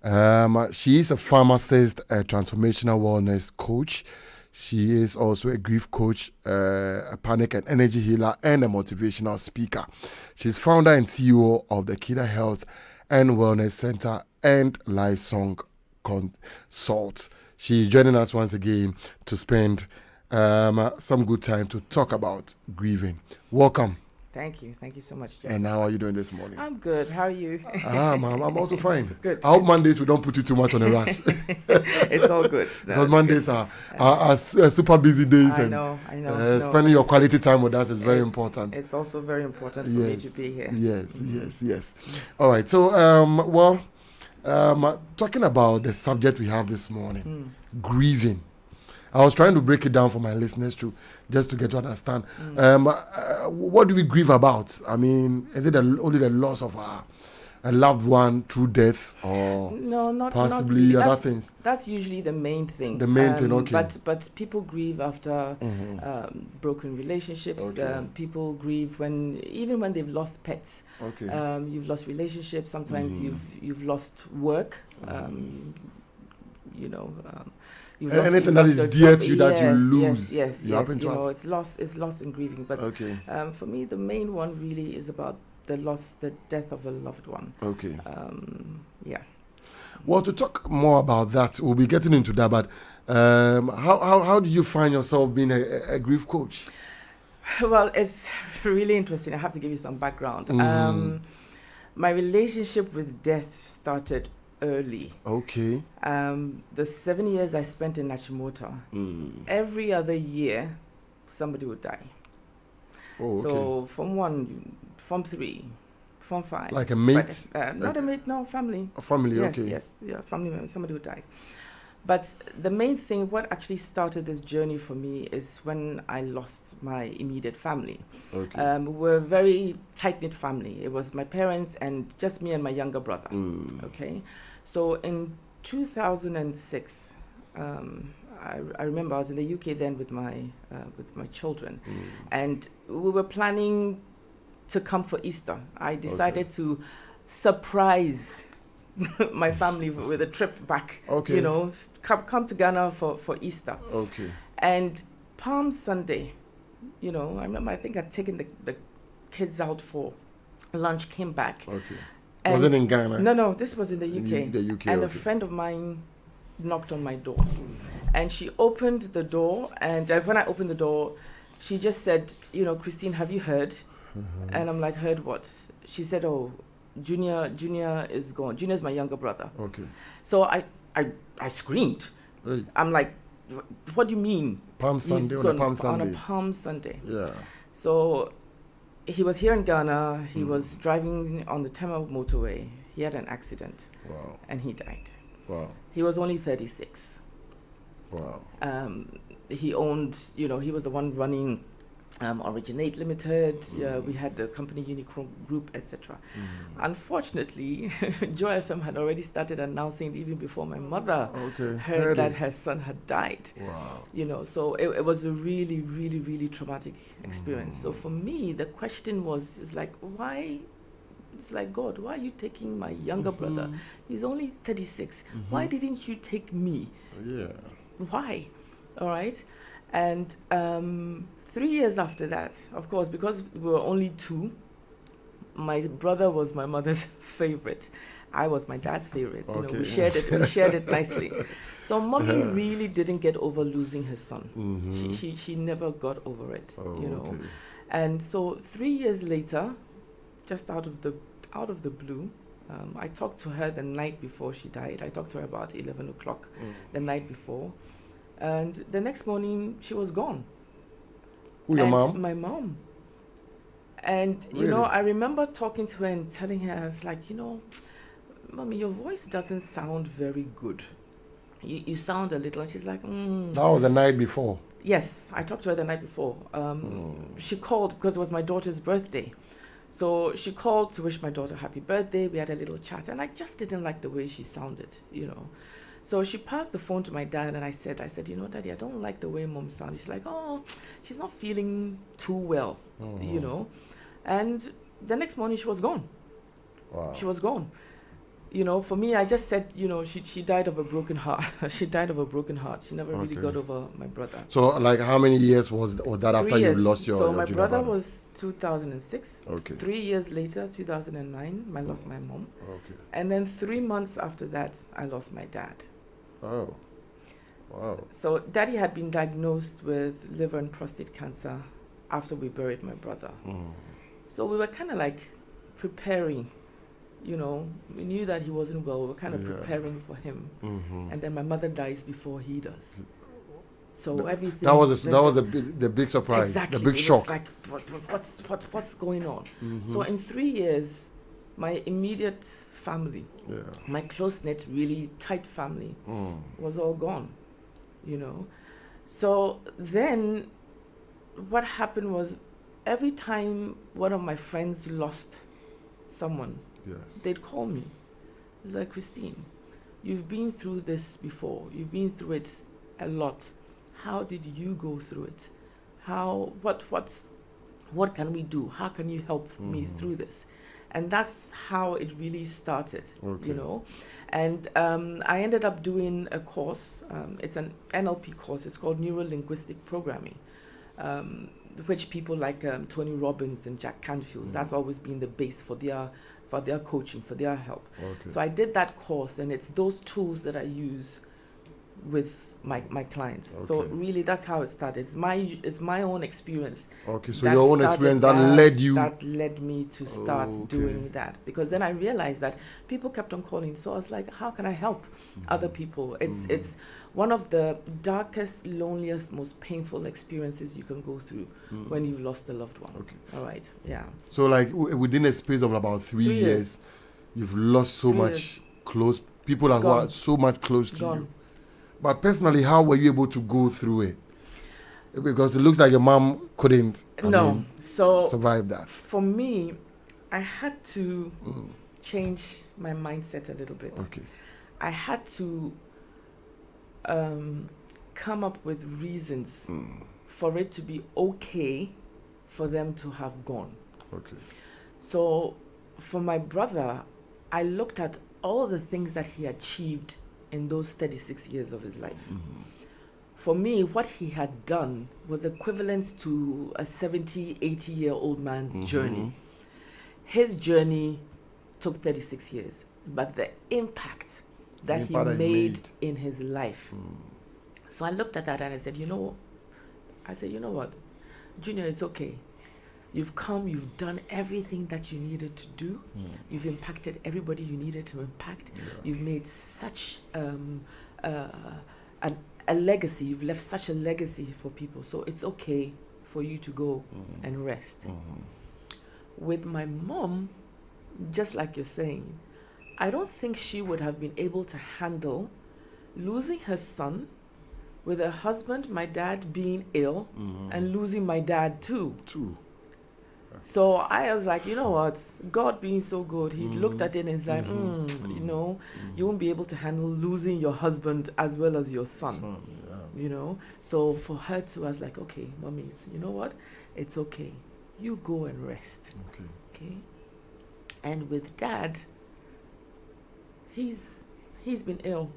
She is a pharmacist, a transformational wellness coach. She is also a grief coach, a panic and energy healer, and a motivational speaker. She's founder and CEO of the Kida Health and Wellness Center and Live Song Consult. She's joining us once again to spend some good time to talk about grieving. Welcome. Thank you so much, Jesse. And how are you doing this morning? I'm good. How are you? I'm also fine. Good. I hope Mondays we don't put you too much on a rush. It's all good. No, because Mondays are super busy days. I know. Spending your quality time with us is very important. It's also very important for me to be here. Yes. All right. So, talking about the subject we have this morning, grieving. I was trying to break it down for my listeners just to get to understand. What do we grieve about? I mean, is it only the loss of a loved one through death, or not possibly not other things? That's usually the main thing. The main thing, okay. But people grieve after broken relationships. Okay. People grieve even when they've lost pets. Okay. You've lost relationships. Sometimes you've lost work. Anything that is dear to you that you lose. Yes. It's loss and grieving. But for me, the main one really is about the death of a loved one. Okay. Yeah. Well, to talk more about that, we'll be getting into that. But how do you find yourself being a grief coach? Well, it's really interesting. I have to give you some background. My relationship with death started early. Okay. The 7 years I spent in Nachimota, every other year, somebody would die. Oh, okay. So Form 3, Form 5. Like a mate? Not a mate, no, family. A family, yes, okay. Yes, family member, somebody would die. But the main thing, what actually started this journey for me is when I lost my immediate family. Okay. We were a very tight-knit family. It was my parents and just me and my younger brother. Okay. So in 2006, I remember I was in the UK then with my children, and we were planning to come for Easter. I decided to surprise my family with a trip back. Okay. Come to Ghana for Easter. Okay. And Palm Sunday, I remember I think I'd taken the kids out for lunch, came back. Okay. Was it in Ghana? No, this was in the UK. The UK, and okay. A friend of mine knocked on my door. And she opened the door, and when I opened the door, she just said, Kristyne, have you heard? And I'm like, heard what? She said, oh, Junior is gone. Junior's my younger brother. Okay. So I screamed. Hey. I'm like, what do you mean? Palm Sunday, on a Palm Sunday. On a Palm Sunday. Yeah. So he was here in Ghana. He was driving on the Tema motorway. He had an accident. Wow. And he died. Wow. He was only 36. Wow. He owned, he was the one running Originate Limited. We had the company Unicron Group, etc. Unfortunately, Joy FM had already started announcing even before my mother heard that her son had died. Wow. So it was a really, really, really traumatic experience. So for me, the question is like, why? It's like, God, why are you taking my younger brother? He's only 36. Why didn't you take me? Yeah. Why? All right. And 3 years after that, of course, because we were only two, my brother was my mother's favorite. I was my dad's favorite. Okay. We shared it nicely. So mommy really didn't get over losing her son. She never got over it. Okay. And so 3 years later, just out of the blue, I talked to her the night before she died. I talked to her about 11 o'clock the night before. And the next morning, she was gone. Who, your mom? My mom. And, Really? I remember talking to her and telling her, I was like, Mommy, your voice doesn't sound very good. You sound a little, and she's like, That was the night before. Yes, I talked to her the night before. She called because it was my daughter's birthday. So she called to wish my daughter happy birthday. We had a little chat, and I just didn't like the way she sounded, So she passed the phone to my dad, and I said, Daddy, I don't like the way Mom sounds. She's like, oh, she's not feeling too well, And the next morning, she was gone. Wow. She was gone. you know, for me, I just said, you know, she died of a broken heart. She died of a broken heart. She never really got over my brother. So, like, how many years was that after 3 years. you lost your So my junior brother was 2006. Okay. 3 years later, 2009, I lost my mom. Okay. And then 3 months after that, I lost my dad. Oh. Wow. So Daddy had been diagnosed with liver and prostate cancer after we buried my brother. So we were kind of like preparing, you know, we knew that he wasn't well. We were kind of preparing for him. And then my mother dies before he does. So everything. That was the big surprise. Exactly. The big shock. Like, what's going on? So in 3 years, my immediate family, my close-knit, really tight family, was all gone, you know. So then what happened was, every time one of my friends lost someone, they'd call me. It's like, Kristyne, you've been through this before. You've been through it a lot. How did you go through it? What can we do? How can you help me through this? And that's how it really started, you know. And I ended up doing a course. It's an NLP course. It's called Neuro-Linguistic Programming, which people like Tony Robbins and Jack Canfield, that's always been the base for their coaching, for their help. So I did that course, and it's those tools that I use with my clients. So really, that's how it started. It's my own experience. So your own experience that led me to start doing that, because then I realized that people kept on calling. So I was like, how can I help other people? It's one of the darkest, loneliest, most painful experiences you can go through when you've lost a loved one. All right. Yeah. So like within a space of about 3 years, you've lost so much close people who are so much close to you. But personally, how were you able to go through it? Because it looks like your mom couldn't survive that. For me, I had to change my mindset a little bit. I had to come up with reasons for it to be okay for them to have gone. So for my brother, I looked at all the things that he achieved in those 36 years of his life. For me, what he had done was equivalent to a 70, 80-year-old man's journey. His journey took 36 years, but the impact that he made in his life. So I looked at that and I said, you know what, Junior, it's okay. You've come, you've done everything that you needed to do. You've impacted everybody you needed to impact. You've made such a legacy. You've left such a legacy for people. So it's okay for you to go and rest. With my mom, just like you're saying, I don't think she would have been able to handle losing her son, with her husband, my dad, being ill, and losing my dad too. So I was like, you know what? God being so good, he looked at it and he's like, you know, you won't be able to handle losing your husband as well as your son. You know? So for her too, I was like, okay, mommy, you know what? It's okay. You go and rest. Okay? And with dad, he's been ill.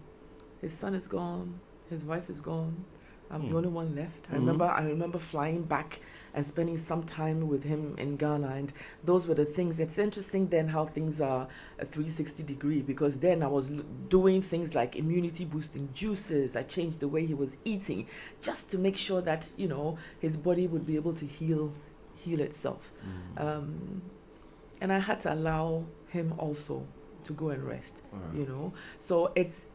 His son is gone. His wife is gone. I'm the only one left. I remember flying back and spending some time with him in Ghana, and those were the things. It's interesting then how things are a 360 degree, because then I was doing things like immunity boosting juices. I changed the way he was eating just to make sure that, you know, his body would be able to heal itself. And I had to allow him also to go and rest, you know. So it's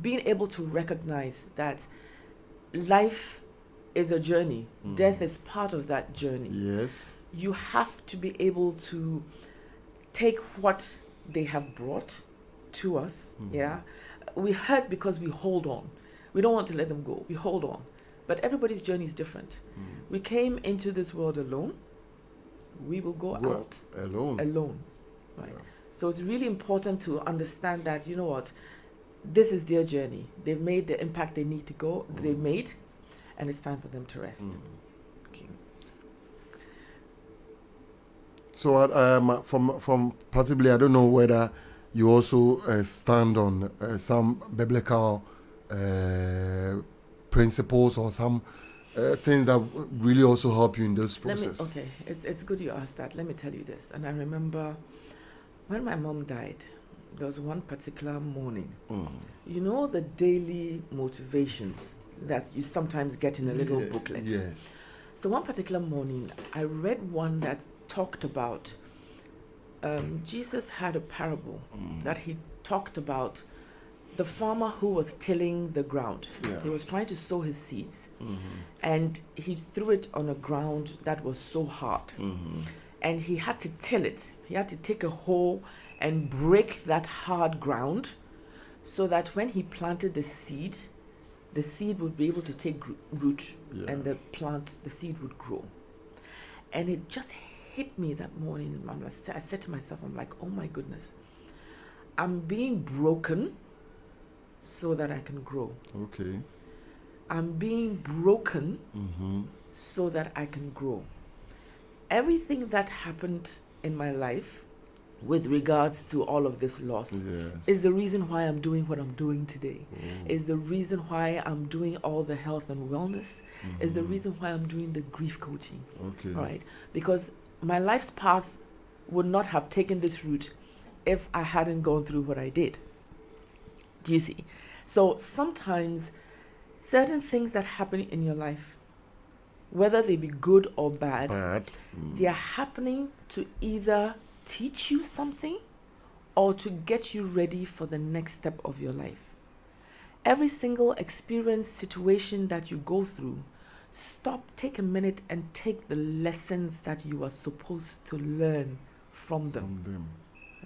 being able to recognize that life is a journey. Death is part of that journey. You have to be able to take what they have brought to us. We hurt because we hold on. We don't want to let them go. We hold on. But everybody's journey is different. We came into this world alone. We will go out alone. Right. So it's really important to understand that, you know what, this is their journey. They've made the impact they need to go. They've made, and it's time for them to rest. Okay. So from possibly, I don't know whether you also stand on some biblical principles or some things that really also help you in this process. It's good you asked that. Let me tell you this. And I remember when my mom died, there was one particular morning. You know the daily motivations that you sometimes get in a little booklet. Yes. So one particular morning, I read one that talked about Jesus had a parable that he talked about the farmer who was tilling the ground. He was trying to sow his seeds, and he threw it on a ground that was so hard. And he had to till it. He had to take a hoe and break that hard ground so that when he planted the seed would be able to take root, and the seed would grow. And it just hit me that morning. I said to myself, I'm like, oh my goodness, I'm being broken so that I can grow. Okay. I'm being broken so that I can grow. Everything that happened in my life with regards to all of this loss is the reason why I'm doing what I'm doing today. Is the reason why I'm doing all the health and wellness. Is the reason why I'm doing the grief coaching. Okay. Right? Because my life's path would not have taken this route if I hadn't gone through what I did. Do you see? So sometimes certain things that happen in your life, whether they be good or bad, they are happening to either teach you something or to get you ready for the next step of your life. Every single experience, situation that you go through, stop, take a minute and take the lessons that you are supposed to learn from them.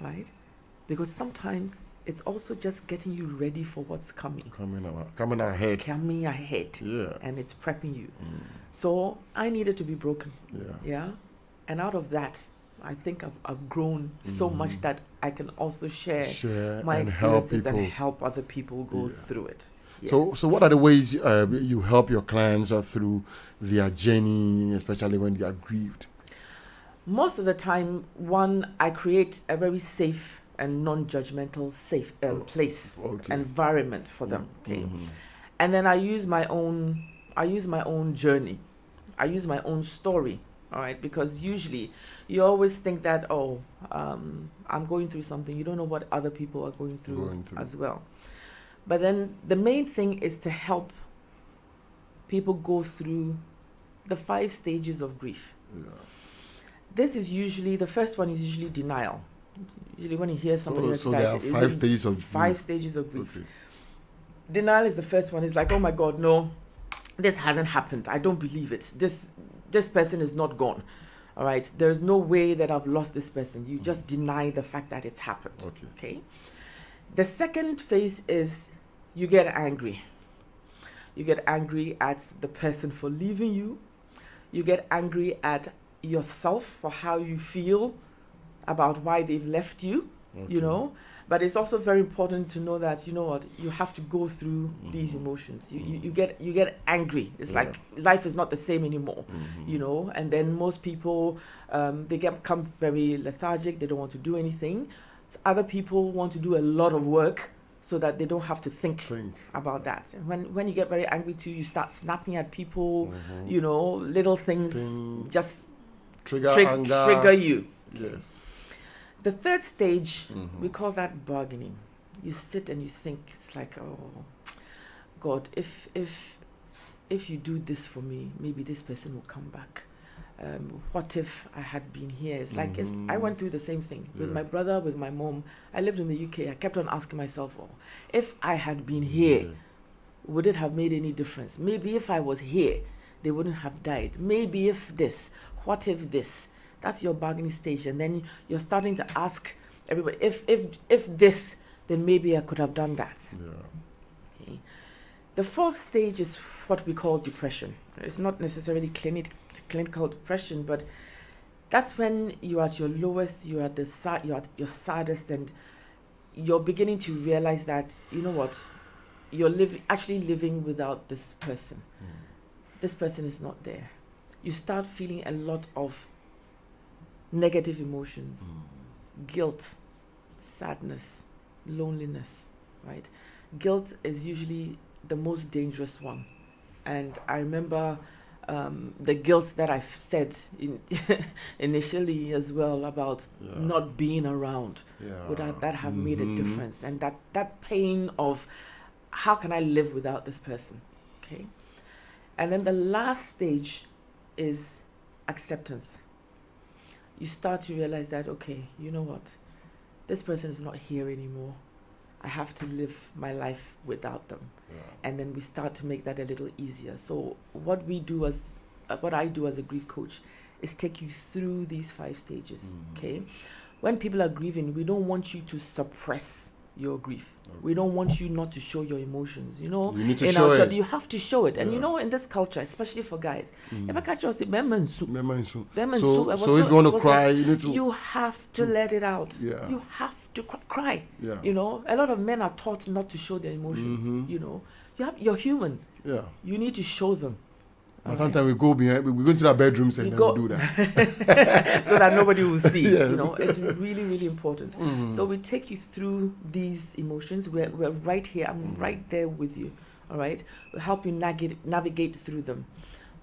Right? Because sometimes it's also just getting you ready for what's coming. Coming ahead. Yeah. And it's prepping you. So I needed to be broken. Yeah. And out of that, I think I've grown so much that I can also share my experiences and help other people go through it. Yes. So what are the ways you help your clients through their journey, especially when they are grieved? Most of the time, I create a very safe and non-judgmental place, environment for them. Okay, and then I use my own journey. I use my own story. All right, because usually you always think that I'm going through something. You don't know what other people are going through as well. But then the main thing is to help people go through the 5 stages of grief. This is usually, the first one is usually denial. Usually when you hear somebody that's died, there are 5 stages of grief. 5 stages of grief. Okay. Denial is the first one. It's like, oh my God, no, this hasn't happened. I don't believe it. This person is not gone. All right. There's no way that I've lost this person. You just deny the fact that it's happened. Okay. The second phase is you get angry. You get angry at the person for leaving you. You get angry at yourself for how you feel about why they've left you, you know. But it's also very important to know that, you know what, you have to go through these emotions. You get angry. It's like life is not the same anymore, you know. And then most people, they become very lethargic. They don't want to do anything. So other people want to do a lot of work so that they don't have to think about that. And when you get very angry too, you start snapping at people, you know, little things just trigger you. Yes. The third stage, we call that bargaining. You sit and you think, it's like, oh, God, if you do this for me, maybe this person will come back. What if I had been here? It's like, I went through the same thing with my brother, with my mom. I lived in the UK. I kept on asking myself, oh, if I had been here, would it have made any difference? Maybe if I was here, they wouldn't have died. Maybe if this, what if this? That's your bargaining stage. And then you're starting to ask everybody, if this, then maybe I could have done that. Okay. The fourth stage is what we call depression. It's not necessarily clinical depression, but that's when you're at your lowest, you're at your saddest, and you're beginning to realize that, you know what, you're actually living without this person. This person is not there. You start feeling a lot of negative emotions, guilt, sadness, loneliness, right? Guilt is usually the most dangerous one. And I remember the guilt that I've said initially as well about not being around. Would that have made a difference? And that pain of how can I live without this person? Okay. And then the last stage is acceptance. You start to realize that, okay, you know what? This person is not here anymore. I have to live my life without them. And then we start to make that a little easier. So what I do as a grief coach is take you through these 5 stages, okay? When people are grieving, we don't want you to suppress your grief. We don't want you not to show your emotions. You know, you need to in show our it. you have to show it. And you know, in this culture, especially for guys, so if you want to cry, you have to let it out. You have to cry. You know, a lot of men are taught not to show their emotions. You know, you're human. You need to show them. Sometimes we go into our bedrooms and we do that. So that nobody will see. You know, it's really, really important. So we take you through these emotions. We're right here. I'm right there with you. All right. We'll help you navigate through them.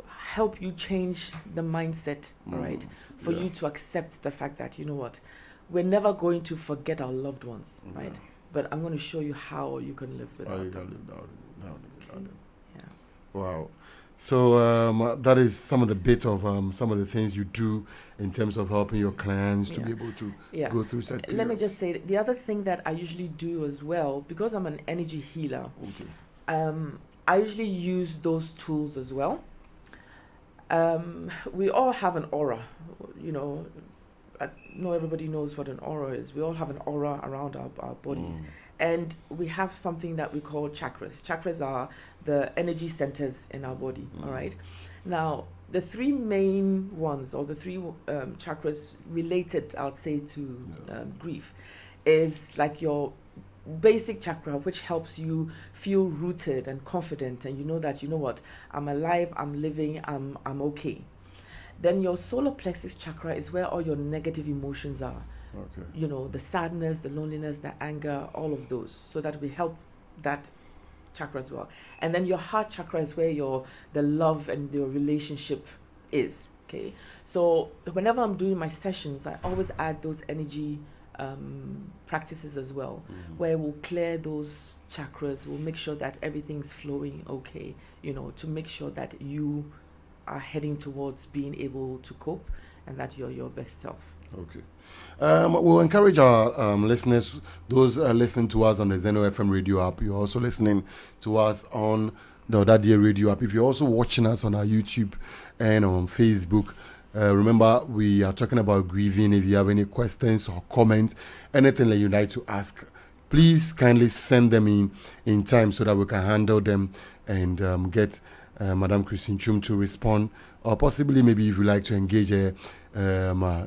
Help you change the mindset. All right. For you to accept the fact that, you know what, we're never going to forget our loved ones. Right. But I'm going to show you how you can live without them. Wow. So that is some of the bit of some of the things you do in terms of helping your clients to be able to go through certain periods. Let me just say, the other thing that I usually do as well, because I'm an energy healer, I usually use those tools as well. We all have an aura, you know. I know everybody knows what an aura is. We all have an aura around our bodies. And we have something that we call chakras. Chakras are the energy centers in our body, all right? Now, the 3 main ones, or the 3 chakras related, I'd say, to grief, is like your basic chakra, which helps you feel rooted and confident, and you know that, you know what, I'm alive, I'm living, I'm okay. Then your solar plexus chakra is where all your negative emotions are. Okay. You know, the sadness, the loneliness, the anger, all of those, so that we help that chakra as well. And then your heart chakra is where the love and your relationship is. Okay. So whenever I'm doing my sessions, I always add those energy practices as well, where we'll clear those chakras, we'll make sure that everything's flowing okay, you know, to make sure that you are heading towards being able to cope and that you're your best self. Okay. We'll encourage our listeners, those listening to us on the Zeno FM radio app. You're also listening to us on the ỌDADEƐ radio app. If you're also watching us on our YouTube and on Facebook, remember we are talking about grieving. If you have any questions or comments, anything that you'd like to ask, please kindly send them in time so that we can handle them and get Madam Kristyne Twum to respond, or possibly maybe if you like to engage her,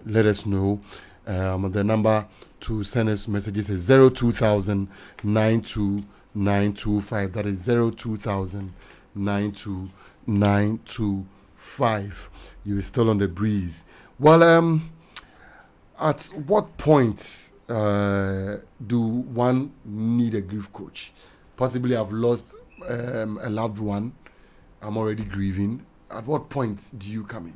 let us know. The number to send us messages is 02000 92925. That is 02000 92925. You're still on the breeze. Well, at what point do one need a grief coach? Possibly I've lost a loved one. I'm already grieving. At what point do you come in?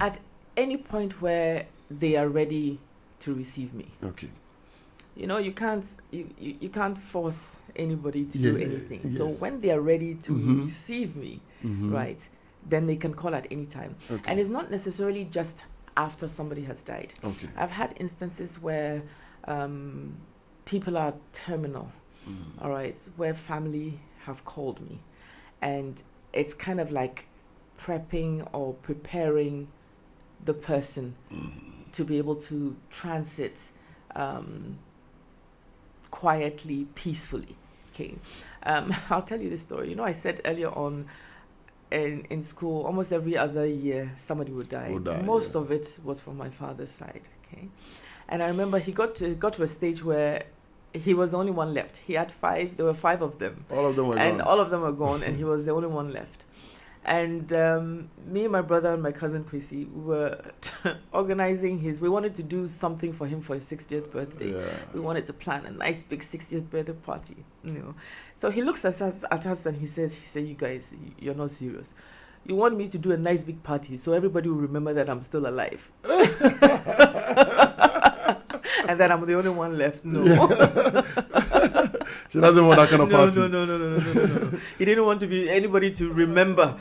At any point where they are ready to receive me. Okay. You know, you can't force anybody to do anything. Yes. So when they are ready to receive me, right, then they can call at any time. Okay. And it's not necessarily just after somebody has died. Okay. I've had instances where people are terminal, all right, where family have called me. And it's kind of like prepping or preparing the person to be able to transit quietly, peacefully. Okay. I'll tell you this story. You know, I said earlier on in school, almost every other year, somebody would die. Most of it was from my father's side. Okay. And I remember he got to a stage where he was the only one left. He had 5. There were 5 of them. All of them were gone. And all of them were gone, and he was the only one left. And me and my brother and my cousin Chrissy were organizing we wanted to do something for him for his 60th birthday. Yeah. We wanted to plan a nice big 60th birthday party, So he looks at us and he said, you guys, you're not serious. You want me to do a nice big party so everybody will remember that I'm still alive. And that I'm the only one left. No. Yeah. She doesn't want that kind of party. No. He didn't want anybody to remember,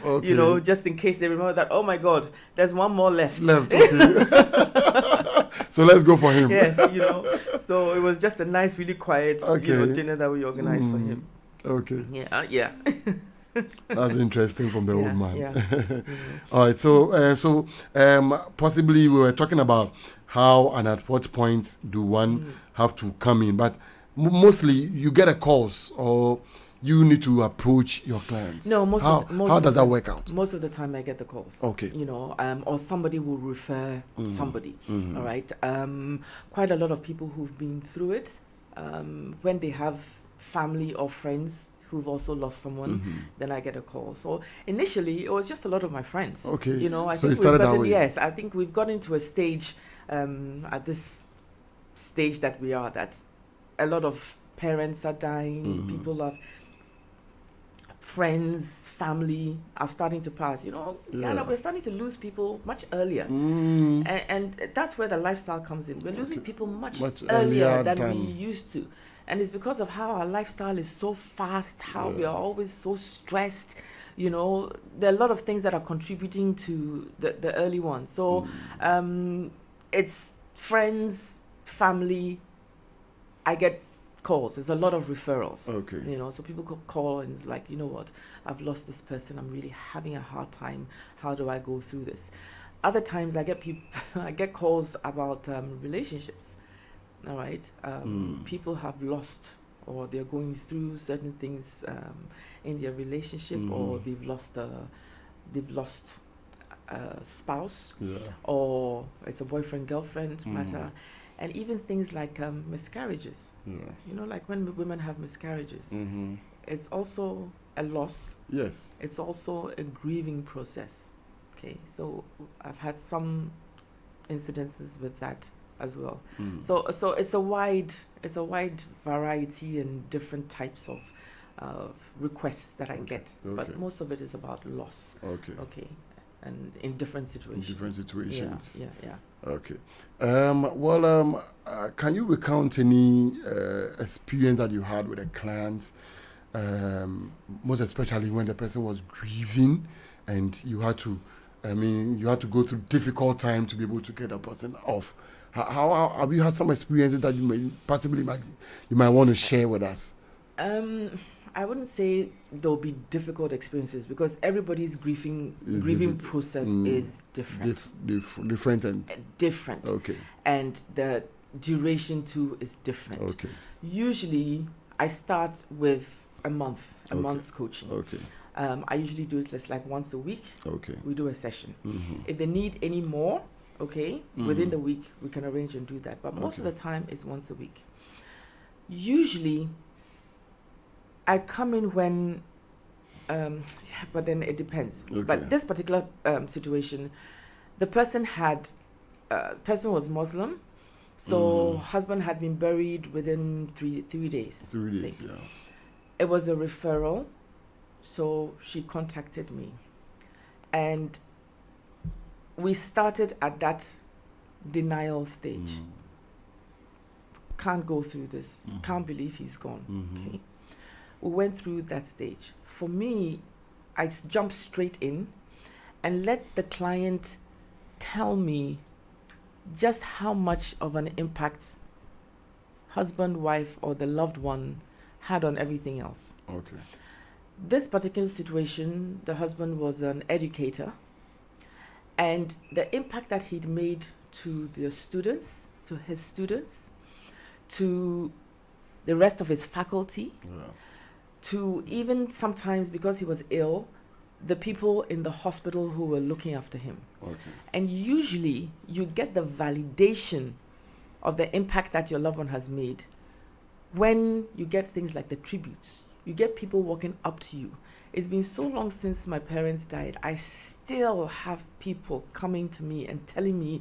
just in case they remember that, oh my God, there's one more left. Okay. So let's go for him. Yes, So it was just a nice, really quiet, dinner that we organized for him. Okay. Yeah. That's interesting from the old man. Yeah. All right. So possibly we were talking about how and at what point do one have to come in, but mostly you get a calls or you need to approach your clients. No, how does that work out? Most of the time I get the calls. Okay. Or somebody will refer somebody. All right. Quite a lot of people who've been through it, when they have family or friends who've also lost someone, then I get a call. So initially it was just a lot of my friends. Okay. I so think it started that way. Yes, I think we've gotten to a stage, at this stage that we are, that a lot of parents are dying, people have friends, family are starting to pass. Ghana, we're starting to lose people much earlier. And that's where the lifestyle comes in. We're losing people much earlier than we used to. And it's because of how our lifestyle is so fast, how we are always so stressed. There are a lot of things that are contributing to the early ones. So it's friends, family. I get calls. There's a lot of referrals. Okay. So people could call and it's like, you know what, I've lost this person. I'm really having a hard time. How do I go through this? Other times I get calls about relationships. All right. People have lost or they're going through certain things in their relationship, or they've lost a spouse, or it's a boyfriend girlfriend matter, and even things like miscarriages. Like when women have miscarriages, it's also a loss. Yes. It's also a grieving process. Okay. So I've had some incidences with that as well. So it's a wide variety and different types of requests that I get, but most of it is about loss. Okay, and in different situations. Yeah. Okay. Can you recount any experience that you had with a client, most especially when the person was grieving and you had to go through difficult time to be able to get a person off? How have you had some experiences that you might want to share with us? I wouldn't say there'll be difficult experiences because everybody's grieving process is different. Different and different. Okay. And the duration too is different. Okay. Usually, I start with a month's coaching. Okay. I usually do it just like once a week. Okay. We do a session. If they need any more, within the week we can arrange and do that. But most of the time it's once a week. Usually, I come in when, but then it depends. Okay. But this particular situation, the person was Muslim, so husband had been buried within three days. 3 days, yeah. It was a referral, so she contacted me, and we started at that denial stage. Can't go through this. Can't believe he's gone. Okay. We went through that stage. For me, I jumped straight in and let the client tell me just how much of an impact husband, wife, or the loved one had on everything else. Okay. This particular situation, the husband was an educator, and the impact that he'd made to his students, to the rest of his faculty, to even sometimes, because he was ill, the people in the hospital who were looking after him. Okay. And usually you get the validation of the impact that your loved one has made when you get things like the tributes. you get people walking up to you. It's been so long since my parents died. I still have people coming to me and telling me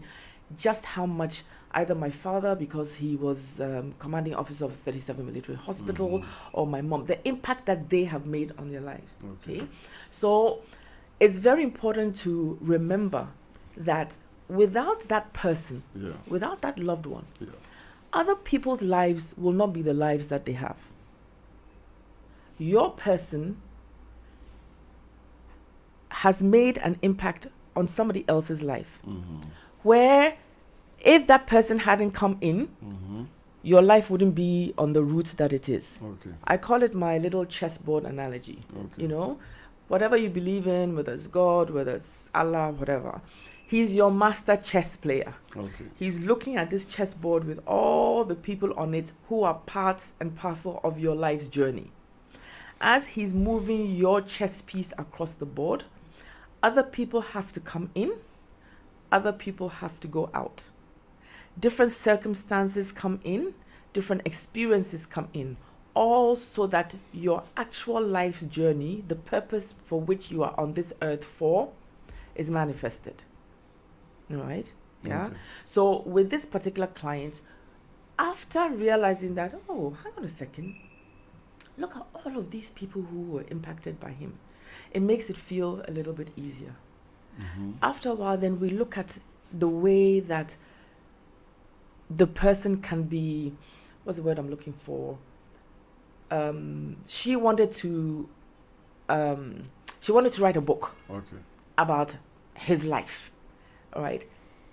just how much either my father, because he was commanding officer of 37 Military Hospital, or my mom, the impact that they have made on their lives. Okay. So it's very important to remember that without that person, without that loved one, other people's lives will not be the lives that they have. Your person has made an impact on somebody else's life, where if that person hadn't come in, your life wouldn't be on the route that it is. I call it my little chessboard analogy. You know, whatever you believe in, whether it's God, whether it's Allah, whatever, he's your master chess player. He's looking at this chessboard with all the people on it who are parts and parcel of your life's journey. As he's moving your chess piece across the board, other people have to come in, other people have to go out. Different circumstances come in, different experiences come in, all so that your actual life's journey, the purpose for which you are on this earth for, is manifested. All right? Yeah. So with this particular client, after realizing that, oh, hang on a second, look at all of these people who were impacted by him, it makes it feel a little bit easier. After a while, then we look at the way that the person can be, what's the word I'm looking for? She wanted to write a book about his life. All right.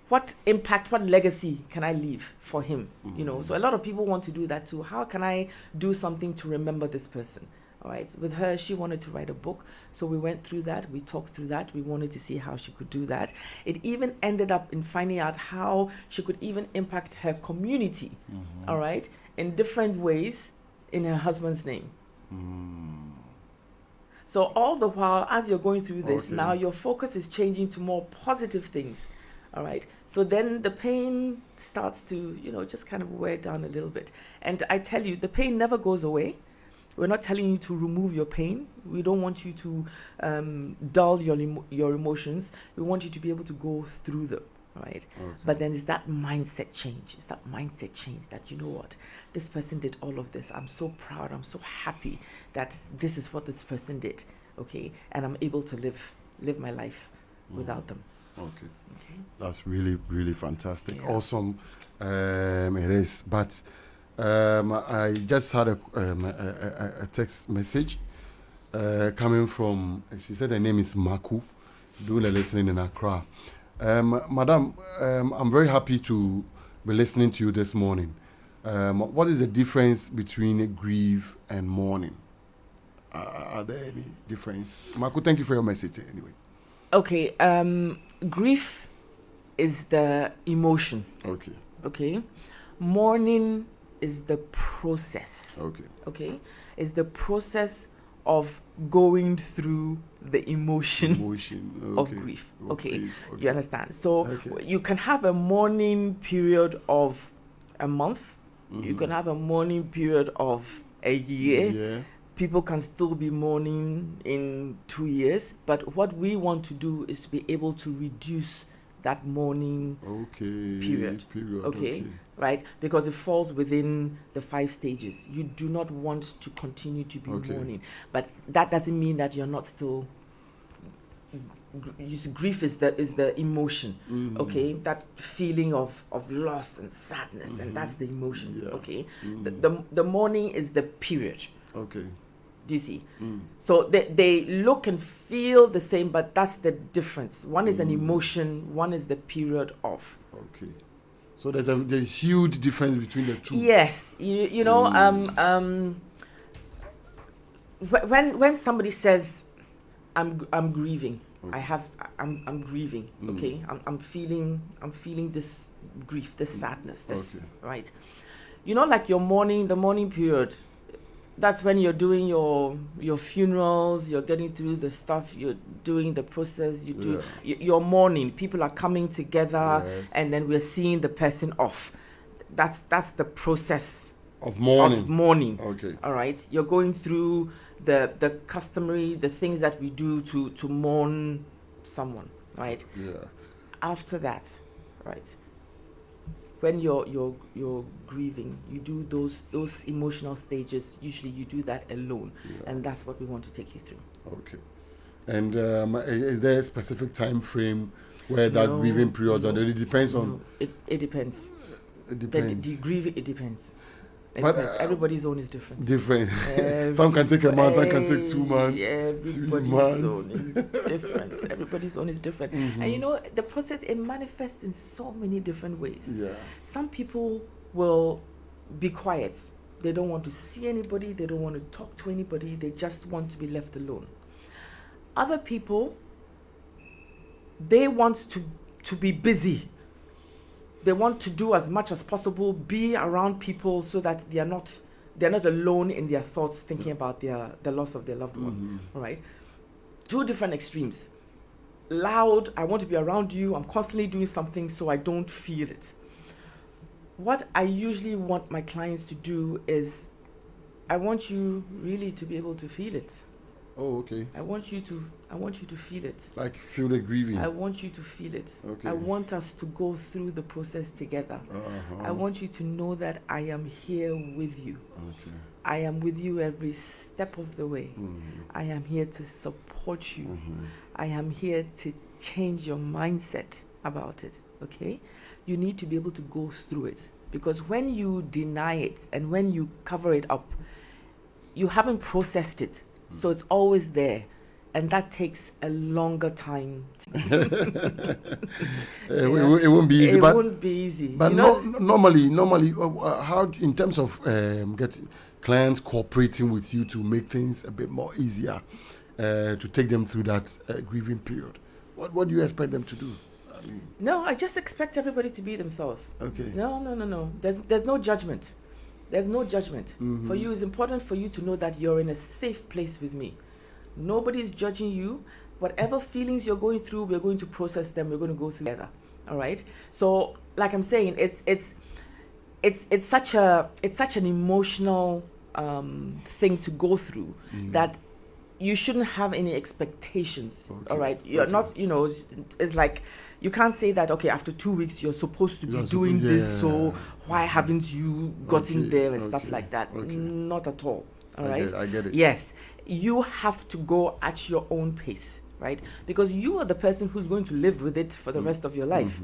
What impact, what legacy can I leave for him? You know, so a lot of people want to do that too. How can I do something to remember this person? All right. With her, she wanted to write a book. So we went through that. We talked through that. We wanted to see how she could do that. It even ended up in finding out how she could even impact her community. All right. In different ways in her husband's name. So all the while, as you're going through this, now your focus is changing to more positive things. All right. So then the pain starts to, you know, just kind of wear down a little bit. And I tell you, the pain never goes away. We're not telling you to remove your pain. We don't want you to dull your emotions. We want you to be able to go through them, right? But then it's that mindset change. It's that mindset change that, you know what, this person did all of this. I'm so proud. I'm so happy that this is what this person did, okay? And I'm able to live my life without them. Okay. That's really, really fantastic. Yeah. Awesome. It is. But I just had a text message coming from, she said her name is Maku, doing a listening in Accra. Madam, I'm very happy to be listening to you this morning. What is the difference between grief and mourning? Are there any difference? Maku, thank you for your message anyway. Okay, grief is the emotion. Okay. Mourning is the process. Okay. It's the process of going through the emotion of grief. Okay. You understand? So you can have a mourning period of a month. You can have a mourning period of a year. People can still be mourning in 2 years, but what we want to do is to be able to reduce that mourning period. Okay, right? Because it falls within the 5 stages. You do not want to continue to be mourning, but that doesn't mean that you're not still. Grief is the emotion, okay? That feeling of loss and sadness, and that's the emotion, okay? The mourning is the period. Do you see? So they look and feel the same, but that's the difference. One is an emotion, one is the period of. So there's a huge difference between the two. Yes, you know, when somebody says, I'm grieving, I'm grieving. Okay, I'm feeling this grief, this sadness, this right. You know, like the mourning period. That's when you're doing your funerals, you're getting through the stuff, you're doing the process, you're mourning. People are coming together, and then we're seeing the person off. That's the process Of mourning. Of mourning. Okay. All right. You're going through the customary, the things that we do to mourn someone, right? Yeah. After that, right, when you're grieving, you do those emotional stages. Usually you do that alone, and that's what we want to take you through. Okay. And is there a specific time frame where that grieving periods are? It depends on. It depends. It depends. The grieving, it depends. But everybody's own is different. Some can take a month, some can take 2 months. Everybody's own is different. Everybody's own is different. And you know, the process, it manifests in so many different ways. Yeah. Some people will be quiet. They don't want to see anybody. They don't want to talk to anybody. They just want to be left alone. Other people, they want to be busy. They want to do as much as possible, be around people so that they're not alone in their thoughts thinking about the loss of their loved one. All right? Two different extremes. Loud, I want to be around you, I'm constantly doing something so I don't feel it. What I usually want my clients to do is, I want you really to be able to feel it. Oh, okay. I want you to feel it. Like feel the grieving. I want you to feel it. Okay. I want us to go through the process together. I want you to know that I am here with you. Okay. I am with you every step of the way. I am here to support you. I am here to change your mindset about it. Okay? You need to be able to go through it, because when you deny it and when you cover it up, you haven't processed it. So it's always there, and that takes a longer time. It won't be easy. It won't be easy. But normally, how in terms of getting clients cooperating with you to make things a bit more easier, to take them through that grieving period, what do you expect them to do? No, I just expect everybody to be themselves. Okay. No. There's no judgment. There's no judgment. For you, it's important for you to know that you're in a safe place with me. Nobody's judging you. Whatever feelings you're going through, we're going to process them. We're going to go through together. All right. So, like I'm saying, it's such an emotional thing to go through that you shouldn't have any expectations. Okay. All right. You're not. It's like, you can't say that, okay, after 2 weeks you're supposed to be doing this, so why haven't you gotten there and stuff like that? Not at all. All right. I get it. Yes, you have to go at your own pace, right? Because you are the person who's going to live with it for the rest of your life.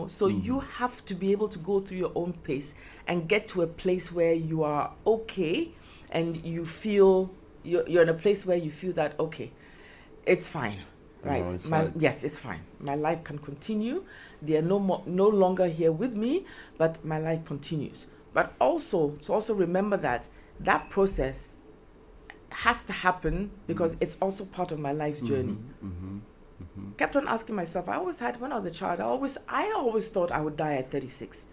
So you have to be able to go through your own pace and get to a place where you are okay, and you feel you're in a place where you feel that, okay, it's fine. Right. No, yes, it's fine. My life can continue. They are no longer here with me, but my life continues. But also remember that process has to happen, because it's also part of my life's journey. Kept on asking myself. When I was a child, I always thought I would die at 36.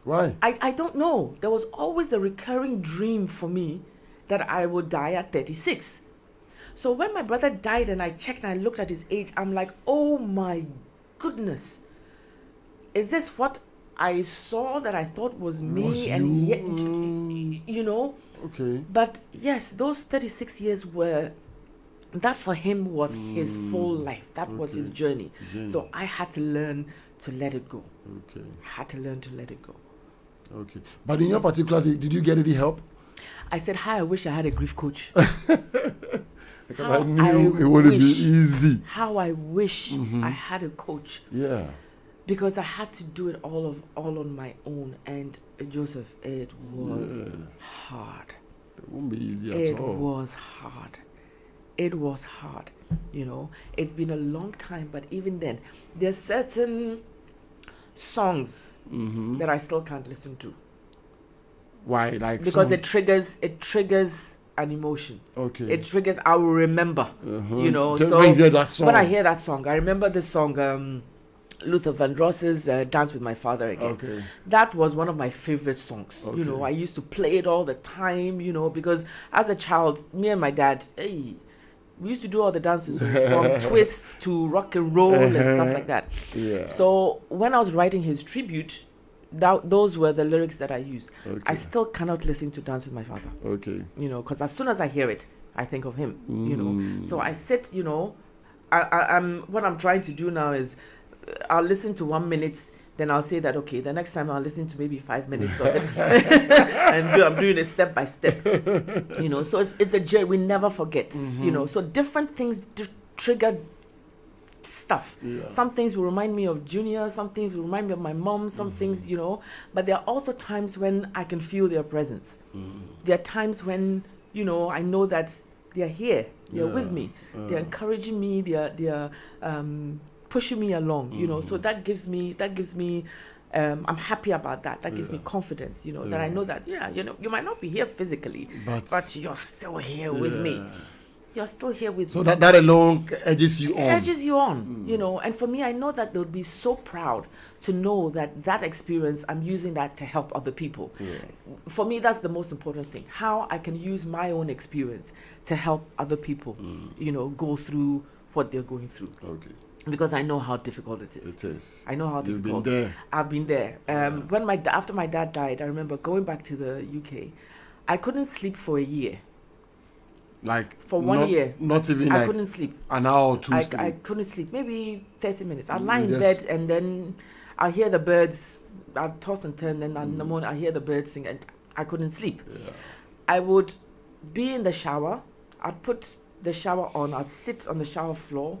Why? I don't know. There was always a recurring dream for me that I would die at 36. So when my brother died and I checked and I looked at his age, I'm like, oh my goodness. Is this what I saw that I thought was me? And yet, Okay. But yes, those 36 years that for him was his full life. That was his journey. So I had to learn to let it go. Okay. I had to learn to let it go. Okay. But in your particular, did you get any help? I said, hi, I wish I had a grief coach. I knew it wouldn't be easy. How I wish I had a coach. Yeah. Because I had to do it all on my own. And Joseph, it was hard. It won't be easy at all. It was hard. It was hard. It's been a long time, but even then, there's certain songs that I still can't listen to. Why? Like because it triggers an emotion. Okay. It triggers. I will remember. So when you hear that song. When I hear that song, I remember the song Luther Vandross's "Dance with My Father Again." Okay. That was one of my favorite songs. Okay. I used to play it all the time. Because as a child, me and my dad, we used to do all the dances from twist to rock and roll and stuff like that. Yeah. So when I was writing his tribute those were the lyrics that I used. Okay. I still cannot listen to Dance with My Father. Okay. Because as soon as I hear it, I think of him. So I sit, I'm what I'm trying to do now is I'll listen to 1 minute, then I'll say that, okay, the next time I'll listen to maybe 5 minutes of it. And I'm doing it step by step. So it's a journey. We never forget. So different things trigger stuff. Yeah. Some things will remind me of Junior, some things will remind me of my mom, some things, but there are also times when I can feel their presence. There are times when, I know that they're here, they're with me, they're encouraging me, they're pushing me along, so that gives me I'm happy about that. That gives me confidence, that I know that, you might not be here physically, but you're still here with me. You're still here with me. So that alone edges you on. Edges you on, And for me, I know that they would be so proud to know that experience, I'm using that to help other people. Yeah. For me, that's the most important thing. How I can use my own experience to help other people, go through what they're going through. Okay. Because I know how difficult it is. It is. I know how difficult. You've been there. I've been there. After my dad died, I remember going back to the UK. I couldn't sleep for a year. Like for 1 year, not even I like couldn't sleep. An hour or two. I couldn't sleep. Maybe 30 minutes. I'd lie in bed and then I hear the birds. I'd toss and turn. Then in the morning I hear the birds sing, and I couldn't sleep. Yeah. I would be in the shower. I'd put the shower on. I'd sit on the shower floor.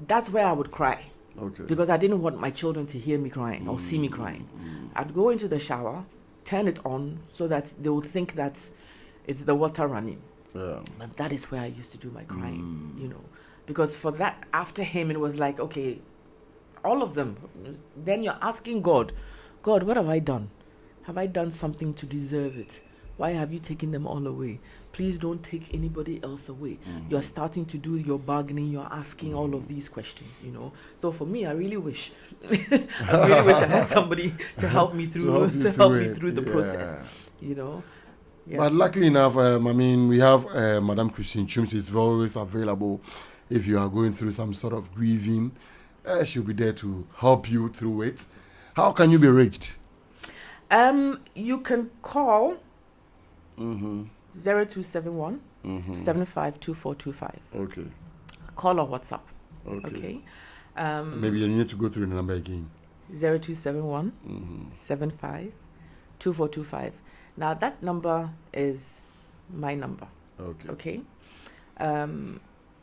That's where I would cry. Okay. Because I didn't want my children to hear me crying or see me crying. I'd go into the shower, turn it on so that they would think that it's the water running. Yeah. But that is where I used to do my crying, because for that, after him, it was like, okay, all of them. Then you're asking God, what have I done? Have I done something to deserve it? Why have you taken them all away? Please don't take anybody else away. You're starting to do your bargaining. You're asking all of these questions, So for me, I really wish, I had somebody to help me through, the process, Yeah. But luckily enough, we have Madam Kristyne Twum. She's always available if you are going through some sort of grieving. She'll be there to help you through it. How can you be reached? You can call 0271 752425. Okay. Call or WhatsApp. Okay. Maybe you need to go through the number again. 0271 75 2425. Now that number is my number. Okay.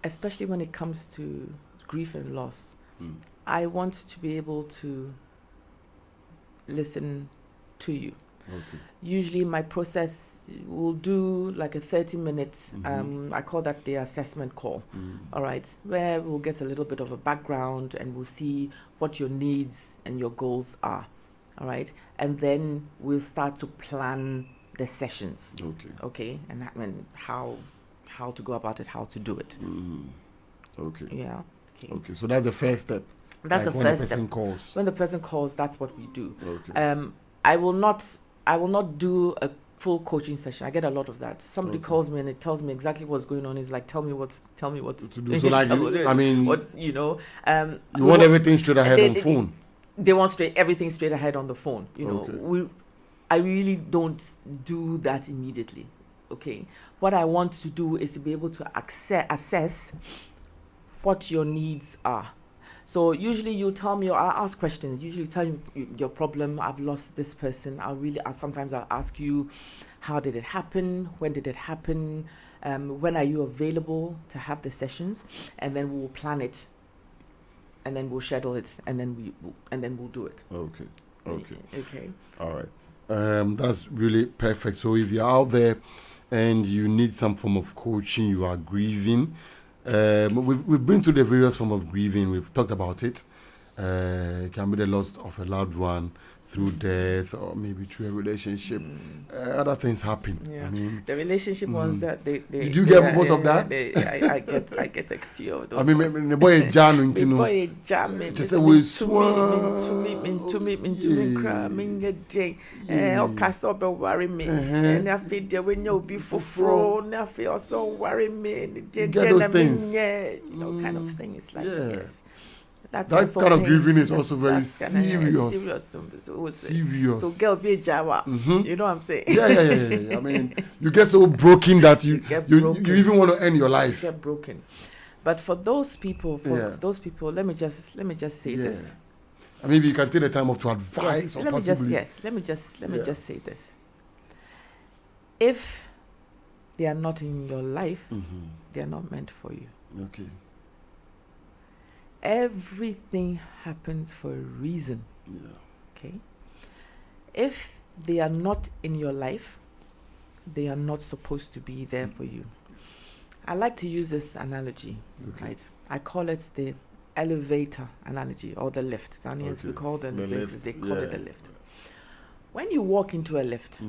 Especially when it comes to grief and loss, I want to be able to listen to you. Okay. Usually my process will do like a 30 minutes, I call that the assessment call, all right, where we'll get a little bit of a background and we'll see what your needs and your goals are, all right, and then we'll start to plan the sessions, okay, and how to go about it, how to do it. Okay. Yeah. Okay, so that's the first step. That's like the when first the person step. calls. When the person calls, that's what we do. Okay. I will not do a full coaching session. I get a lot of that. Somebody calls me and it tells me exactly what's going on. It's like, tell me what to do. So like, you want everything straight ahead on phone. They want everything straight ahead on the phone. I really don't do that immediately. Okay. What I want to do is to be able to assess what your needs are. So usually you tell me, or I'll ask questions. Usually tell you your problem. I've lost this person. Sometimes I'll ask you, how did it happen? When did it happen? When are you available to have the sessions? And then we'll plan it, and then we'll schedule it, and then we'll do it. Okay. All right. That's really perfect. So if you're out there and you need some form of coaching, you are grieving. We've been through the various forms of grieving. We've talked about it. It can be the loss of a loved one through death, or maybe through a relationship. Other things happen. Yeah. The relationship ones that they you do get most of that. I get a few of those. The boy is jamming. The boy is jamming. Just a way to me, cry, me also be worry me, and I feel the when you be for I feel also worry me. Get those things. Kind of thing. It's like yes. That's that also kind of pain. grieving is That's- also very that's kinda serious. Serious. So girl, be a Jawa. You know what I'm saying? Yeah. I mean, you get so broken that you get you broken. even want to end your life. Get broken. But for those people, Yeah. let me just say this. And maybe you can take the time off to advise or Let me possibly. just say this. If they are not in your life, they are not meant for you. Okay. Everything happens for a reason. Yeah. Okay. If they are not in your life, they are not supposed to be there for you. I like to use this analogy, right? I call it the elevator analogy or the lift. Ghanaians, we call them places, they call it the lift. When you walk into a lift,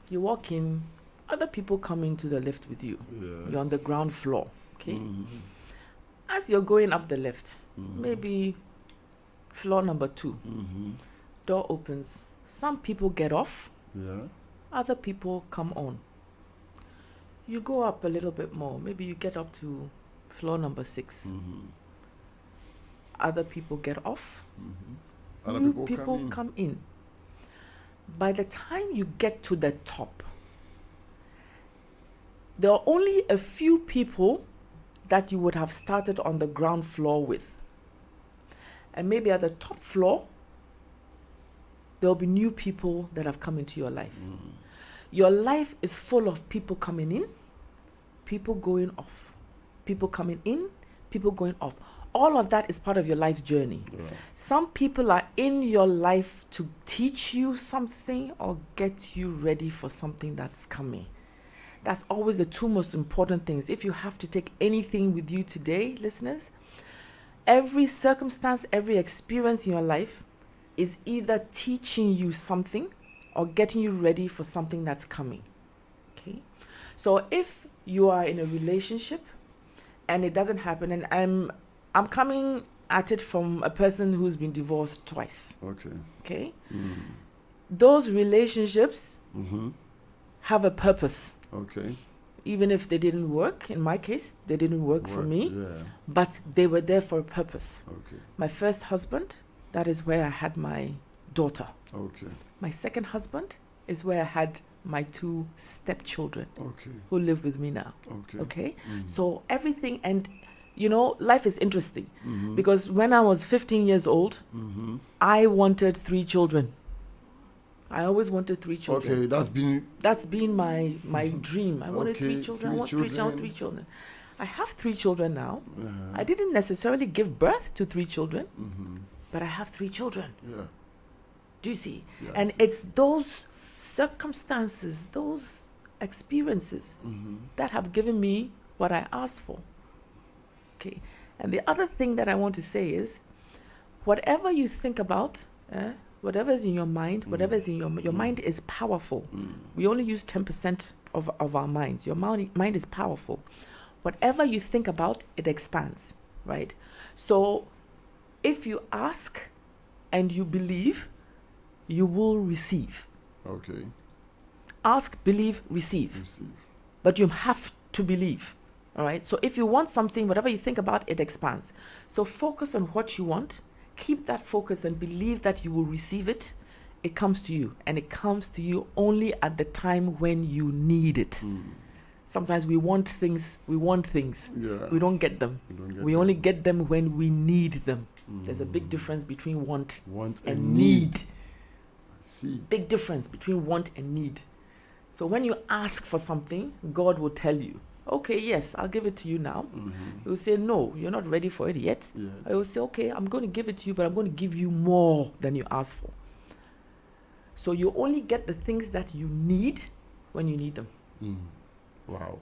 you walk in, other people come into the lift with you. Yes. You're on the ground floor, okay? As you're going up the lift, maybe floor number 2, door opens. Some people get off, other people come on. You go up a little bit more. Maybe you get up to floor number 6. Other people get off. Other New people come in. By the time you get to the top, there are only a few people that you would have started on the ground floor with. And maybe at the top floor, there'll be new people that have come into your life. Your life is full of people coming in, people going off, people coming in, people going off. All of that is part of your life's journey. Some people are in your life to teach you something or get you ready for something that's coming. That's always the two most important things. If you have to take anything with you today, listeners, every circumstance, every experience in your life is either teaching you something or getting you ready for something that's coming. Okay? So if you are in a relationship and it doesn't happen, and I'm coming at it from a person who's been divorced twice. Okay? Those relationships have a purpose. Even if they didn't work, in my case, they didn't work for me, but they were there for a purpose. My first husband, that is where I had my daughter. My second husband is where I had my 2 stepchildren who live with me now. So everything, and you know, life is interesting because when I was 15 years old, I wanted 3 children. I always wanted 3 children. That's been my dream. I wanted 3 children. I want 3 children. I have 3 children now. I didn't necessarily give birth to 3 children, but I have 3 children. Do you see? Yes. And it's those circumstances, those experiences that have given me what I asked for. Okay. And the other thing that I want to say is, whatever you think about, whatever is in your mind, whatever is in your mind is powerful. We only use 10% of our minds. Your mind is powerful. Whatever you think about, it expands, right? So if you ask and you believe, you will receive. Ask, believe, receive. But you have to believe. All right. So if you want something, whatever you think about, it expands. So focus on what you want. Keep that focus and believe that you will receive it. It comes to you, and it comes to you only at the time when you need it. Sometimes we want things. We don't get them. We only get them when we need them. There's a big difference between want and need. Big difference between want and need. So when you ask for something, God will tell you, okay, yes, I'll give it to you now. He will say, no, you're not ready for it yet. I will say, okay, I'm going to give it to you, but I'm going to give you more than you asked for. So you only get the things that you need when you need them. Wow.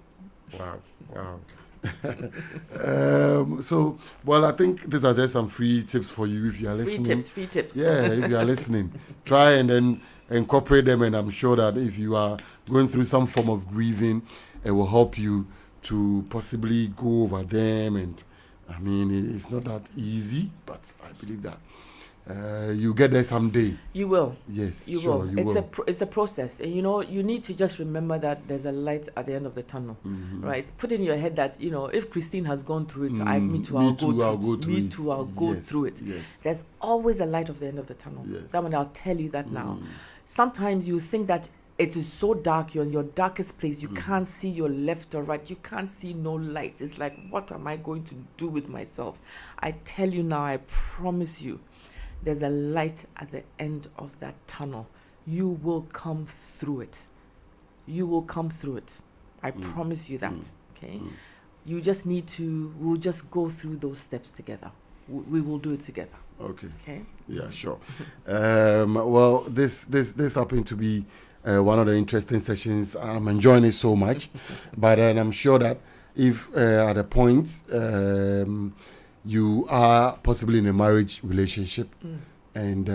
So, well, I think these are just some free tips for you if you are listening. Free tips. Yeah, if you are listening, try and then incorporate them, and I'm sure that if you are going through some form of grieving, it will help you to possibly go over them. And I mean, it's not that easy, but I believe that You get there someday. You will. Yes, You sure, will. you It's will. it's a process, and you need to just remember that there's a light at the end of the tunnel, right? Put in your head that if Kristyne has gone through it, me too. I'll go through it. Yes. There's always a light of the end of the tunnel. Yes. That one, I'll tell you that now. Sometimes you think that it is so dark, you're in your darkest place, you can't see your left or right, you can't see no light. It's like, what am I going to do with myself? I tell you now, I promise you, there's a light at the end of that tunnel. You will come through it. You will come through it. I promise you that. Okay? You just need to, we'll just go through those steps together. We will do it together. Okay. Okay? Yeah, sure. Well, this happened to be one of the interesting sessions. I'm enjoying it so much. But I'm sure that if at a point you are possibly in a marriage relationship and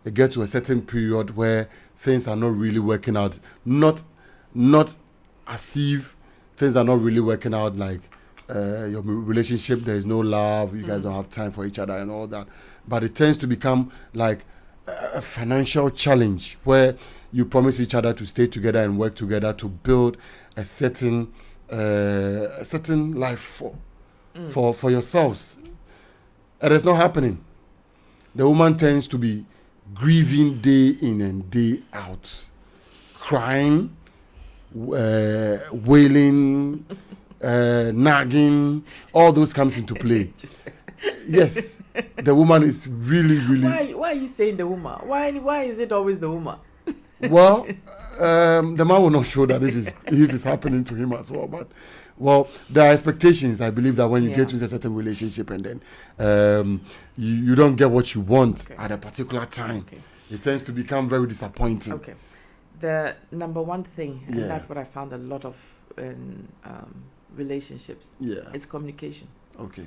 it gets to a certain period where things are not really working out, not as if things are not really working out, like your relationship, there is no love, you guys don't have time for each other and all that, but it tends to become like a financial challenge where you promise each other to stay together and work together to build a certain life for yourselves. It is not happening. The woman tends to be grieving day in and day out, crying, wailing, nagging. All those comes into play. Yes, the woman is really. Why are you saying the woman? Why is it always the woman? Well, the man will not show that if it's happening to him as well. But there are expectations. I believe that when you get into a certain relationship and then you don't get what you want at a particular time, it tends to become very disappointing. Okay. The number one thing, and that's what I found a lot of in relationships, is communication. Okay.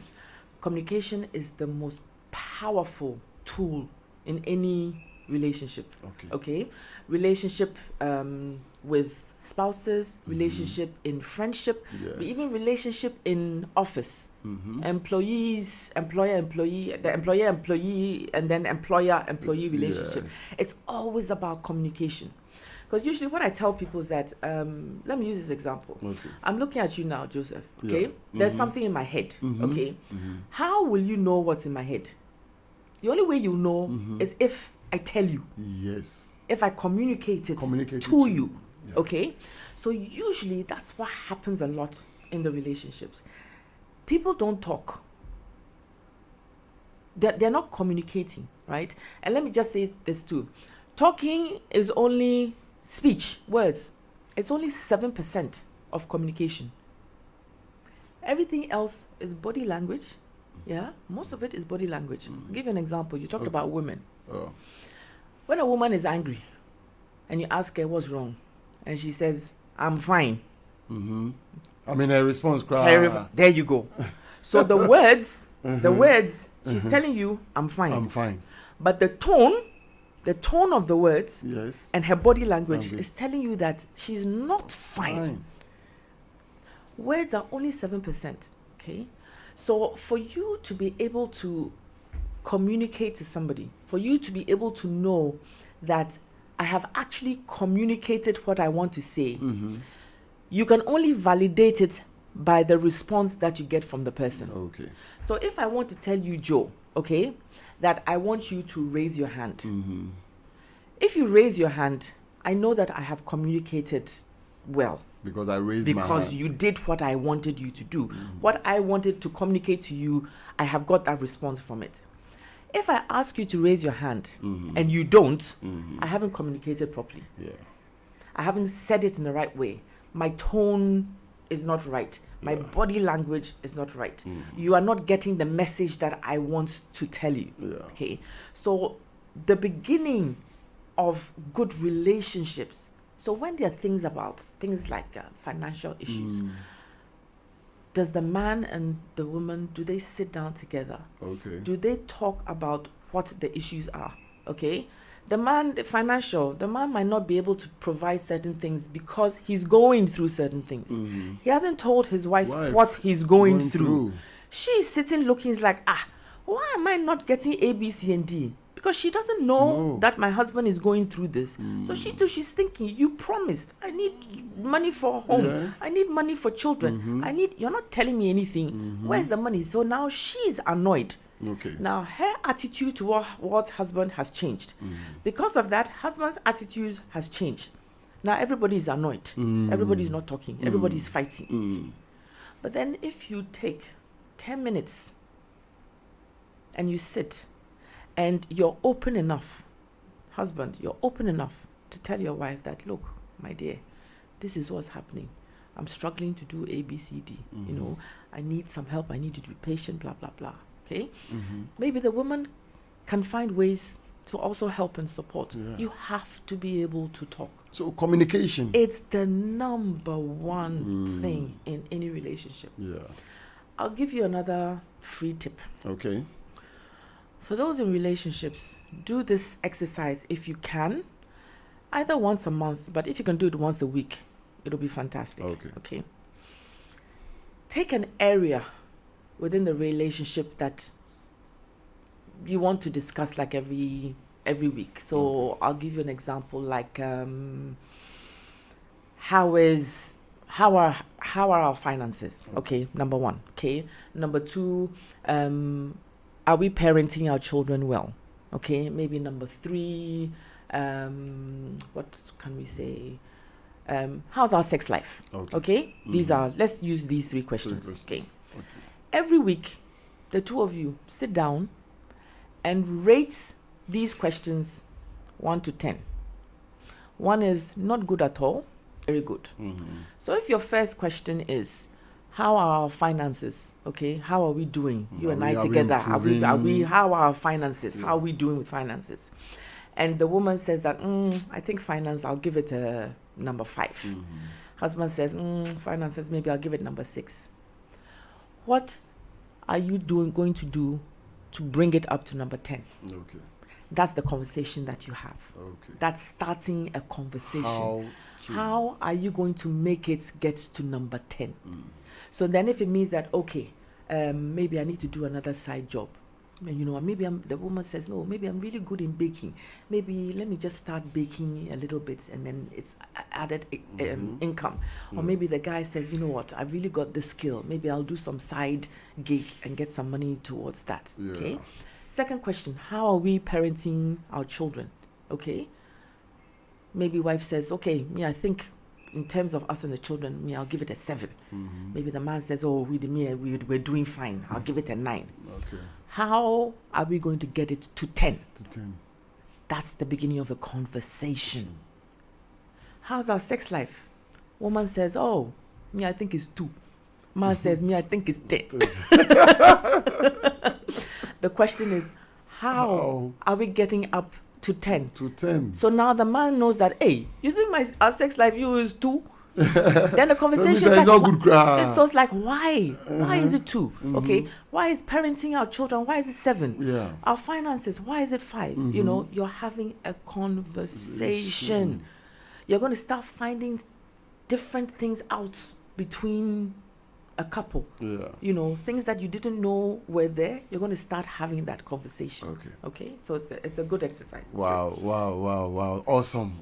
Communication is the most powerful tool in any relationship. Okay. Relationship with spouses, relationship in friendship, even relationship in office. Employees, employer-employee, the employer-employee, and then employer-employee relationship. It's always about communication. Because usually what I tell people is that, let me use this example. I'm looking at you now, Joseph, okay? There's something in my head, okay? How will you know what's in my head? The only way you know is if I tell you. Yes. If I communicate it to you, okay? So usually that's what happens a lot in the relationships. People don't talk. They're not communicating, right? And let me just say this too. Talking is only speech, words. It's only 7% of communication. Everything else is body language. Yeah, most of it is body language. I'll give you an example. You talked about women. When a woman is angry and you ask her what's wrong, and she says, I'm fine. I mean, her response, there you go. So the words, she's telling you, I'm fine. I'm fine. But the tone of the words and her body language is telling you that she's not fine. Words are only 7%, okay? So for you to be able to communicate to somebody, for you to be able to know that I have actually communicated what I want to say, you can only validate it by the response that you get from the person. Okay. So if I want to tell you, Joe, okay, that I want you to raise your hand. If you raise your hand, I know that I have communicated well. Because I raised my hand. Because you did what I wanted you to do. What I wanted to communicate to you, I have got that response from it. If I ask you to raise your hand and you don't, I haven't communicated properly. I haven't said it in the right way. My tone is not right. My body language is not right. You are not getting the message that I want to tell you. Okay. So the beginning of good relationships. So when there are things like financial issues, does the man and the woman, do they sit down together? Okay. Do they talk about what the issues are? Okay. The man might not be able to provide certain things because he's going through certain things. He hasn't told his wife what he's going through. She's sitting looking like, why am I not getting A, B, C, and D? Because she doesn't know that my husband is going through this. So she's thinking, you promised. I need money for home. Yeah. I need money for children. You're not telling me anything. Where's the money? So now she's annoyed. Okay. Now her attitude towards husband has changed. Because of that, husband's attitude has changed. Now everybody is annoyed. Everybody's not talking. Everybody's fighting. But then if you take 10 minutes and you sit and you're open enough, husband, you're open enough to tell your wife that, look, my dear, this is what's happening. I'm struggling to do A, B, C, D. You know, I need some help. I need you to be patient, blah, blah, blah. Okay? Maybe the woman can find ways to also help and support. Yeah. You have to be able to talk. So communication. It's the number one thing in any relationship. Yeah. I'll give you another free tip. Okay. For those in relationships, do this exercise if you can, either once a month, but if you can do it once a week, it'll be fantastic. Okay. Take an area within the relationship that you want to discuss like every week. So I'll give you an example, like how are our finances? Okay, number one. Okay, number two, are we parenting our children well? Okay, maybe number three, what can we say? How's our sex life? Okay? Let's use these three questions. Okay. Every week, the two of you sit down and rate these questions 1 to 10. 1 is not good at all, very good. So if your first question is, how are our finances? Okay, how are we doing? You and I together. How are our finances? How are we doing with finances? And the woman says that, I think finance, I'll give it a number 5. Husband says, finances, maybe I'll give it number 6. What are you going to do to bring it up to number 10? Okay. That's the conversation that you have. Okay. That's starting a conversation. How are you going to make it get to number 10? So then if it means that, okay, maybe I need to do another side job. You know, maybe the woman says, no, maybe I'm really good in baking. Maybe let me just start baking a little bit and then it's added income. Or maybe the guy says, you know what, I've really got this skill. Maybe I'll do some side gig and get some money towards that. Yeah. Okay. Second question, how are we parenting our children? Okay. Maybe wife says, okay, I think in terms of us and the children, I'll give it a 7. Maybe the man says, oh, we're doing fine. I'll give it a 9. Okay. How are we going to get it to 10? To 10. That's the beginning of a conversation. How's our sex life? Woman says, oh, I think it's 2. Man says, I think it's 10. The question is, how are we getting up to 10? To 10. So now the man knows that, hey, you think our sex life is 2? Then the conversation is like, it's just like, why? Why is it 2? Okay, why is parenting our children? Why is it 7? Yeah. Our finances, why is it 5? You know, you're having a conversation. You're going to start finding different things out between a couple. Yeah. You know, things that you didn't know were there. You're going to start having that conversation. Okay. So it's a good exercise. Wow. Awesome.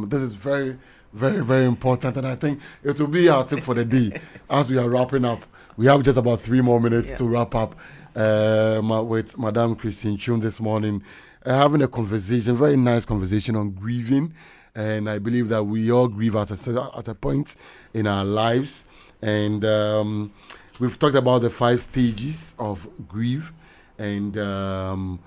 This is very, very, very important, and I think it will be our tip for the day as we are wrapping up. We have just about 3 more minutes to wrap up with Madam Kristyne Twum this morning, having a conversation, very nice conversation on grieving, and I believe that we all grieve at a point in our lives, and we've talked about the 5 stages of grief, and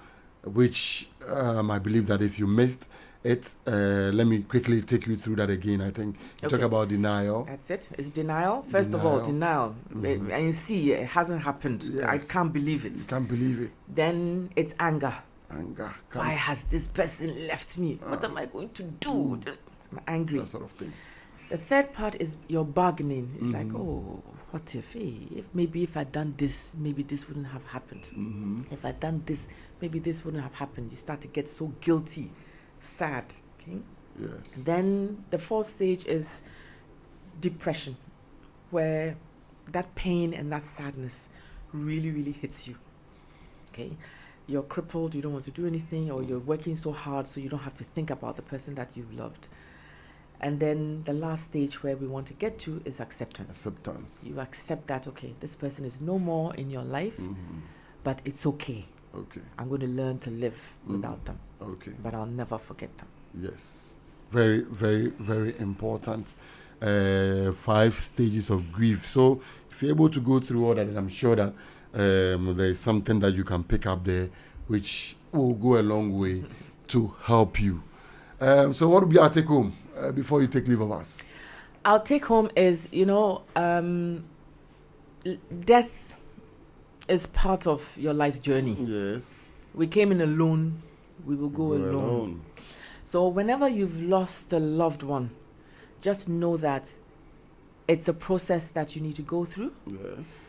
which I believe that if you missed it, let me quickly take you through that again. I think you talk about denial. That's it. It's denial. First of all, denial. And see, it hasn't happened. Yes. I can't believe it. You can't believe it. Then it's anger. Anger. Why has this person left me? What am I going to do? I'm angry. That sort of thing. The third part is your bargaining. It's like, oh, what if I'd done this, maybe this wouldn't have happened. If I'd done this, maybe this wouldn't have happened. You start to get so guilty, sad. Okay. Yes. Then the 4th stage is depression, where that pain and that sadness really, really hits you. Okay, you're crippled, you don't want to do anything, or you're working so hard so you don't have to think about the person that you've loved. And then the last stage where we want to get to is acceptance. You accept that, okay, this person is no more in your life, but it's okay. I'm going to learn to live without them. But I'll never forget them. Yes. Very, very, very important. 5 stages of grief. So if you're able to go through all that, I'm sure that there's something that you can pick up there which will go a long way to help you. So what would be our take home before you take leave of us? Our take home is, death is part of your life's journey. Yes. We came in alone, we will go alone. So whenever you've lost a loved one, just know that it's a process that you need to go through. Yes.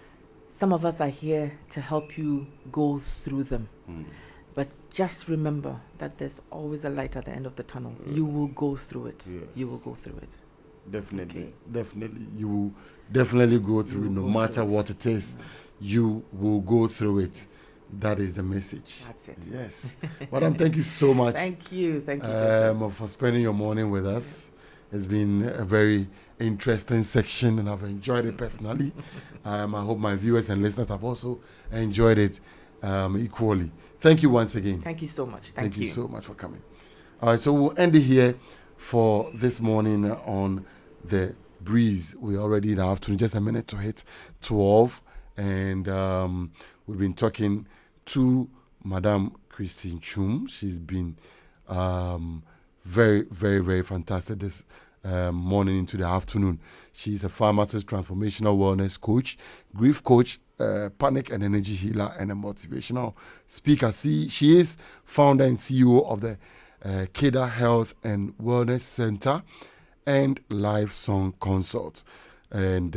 Some of us are here to help you go through them. But just remember that there's always a light at the end of the tunnel. You will go through it. Yes. You will go through it. Definitely. Okay. Definitely. You will definitely go through it, no matter what it is. You will go through it. That is the message. That's it. Yes. Madam, thank you so much. Thank you. Thank you, Joseph. For spending your morning with us. It's been a very interesting section, and I've enjoyed it personally. I hope my viewers and listeners have also enjoyed it equally. Thank you once again. Thank you so much. Thank you so much for coming. All right, so we'll end it here for this morning on The Breeze. We're already in the afternoon, just a minute to hit 12. And we've been talking to Madam Kristyne Twum. She's been very, very, very fantastic this morning into the afternoon. She's a pharmacist, transformational wellness coach, grief coach, panic and energy healer, and a motivational speaker. She is founder and CEO of the Keda Health and Wellness Center and Live Song Consult. And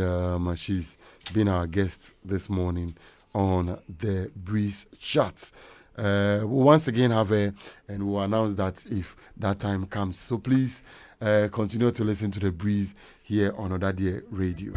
she's been our guest this morning on The Breeze Chat. We'll once again have and we'll announce that if that time comes. So please continue to listen to The Breeze here on ỌDADEƐ Radio.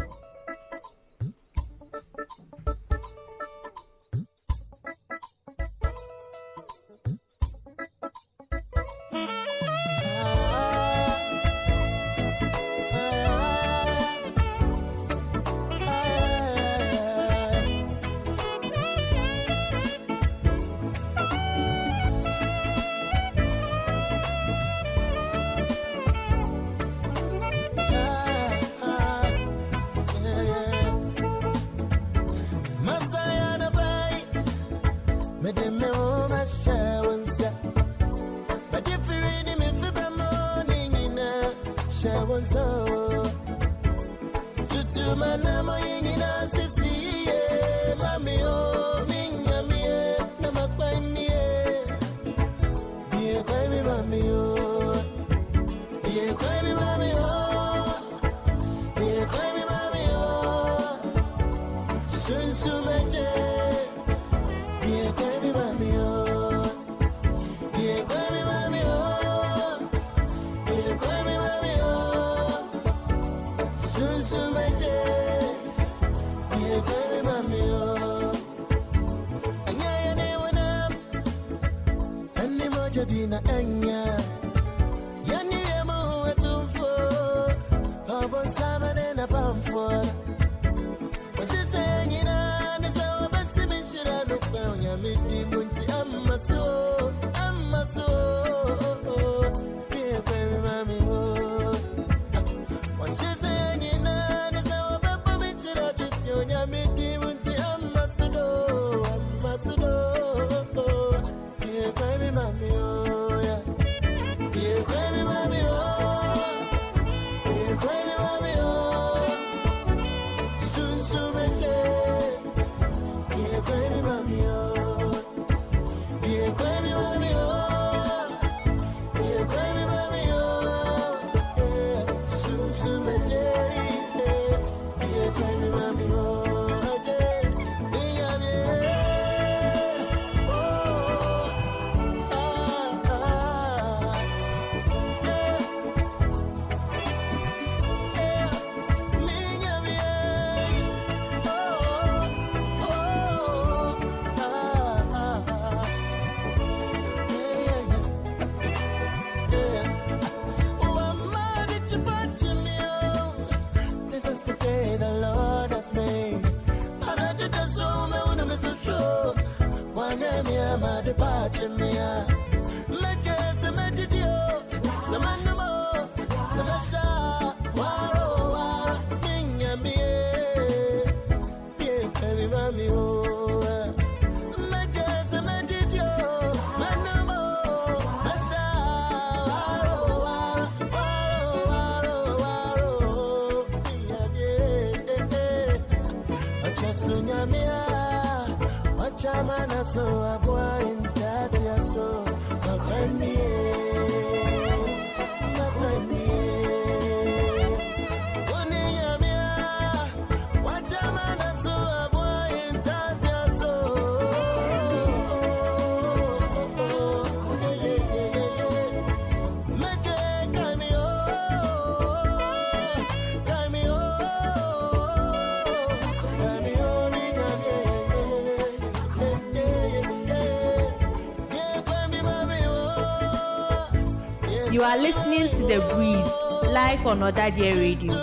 You are listening to The Breeze, live on ỌDADEƐ Radio.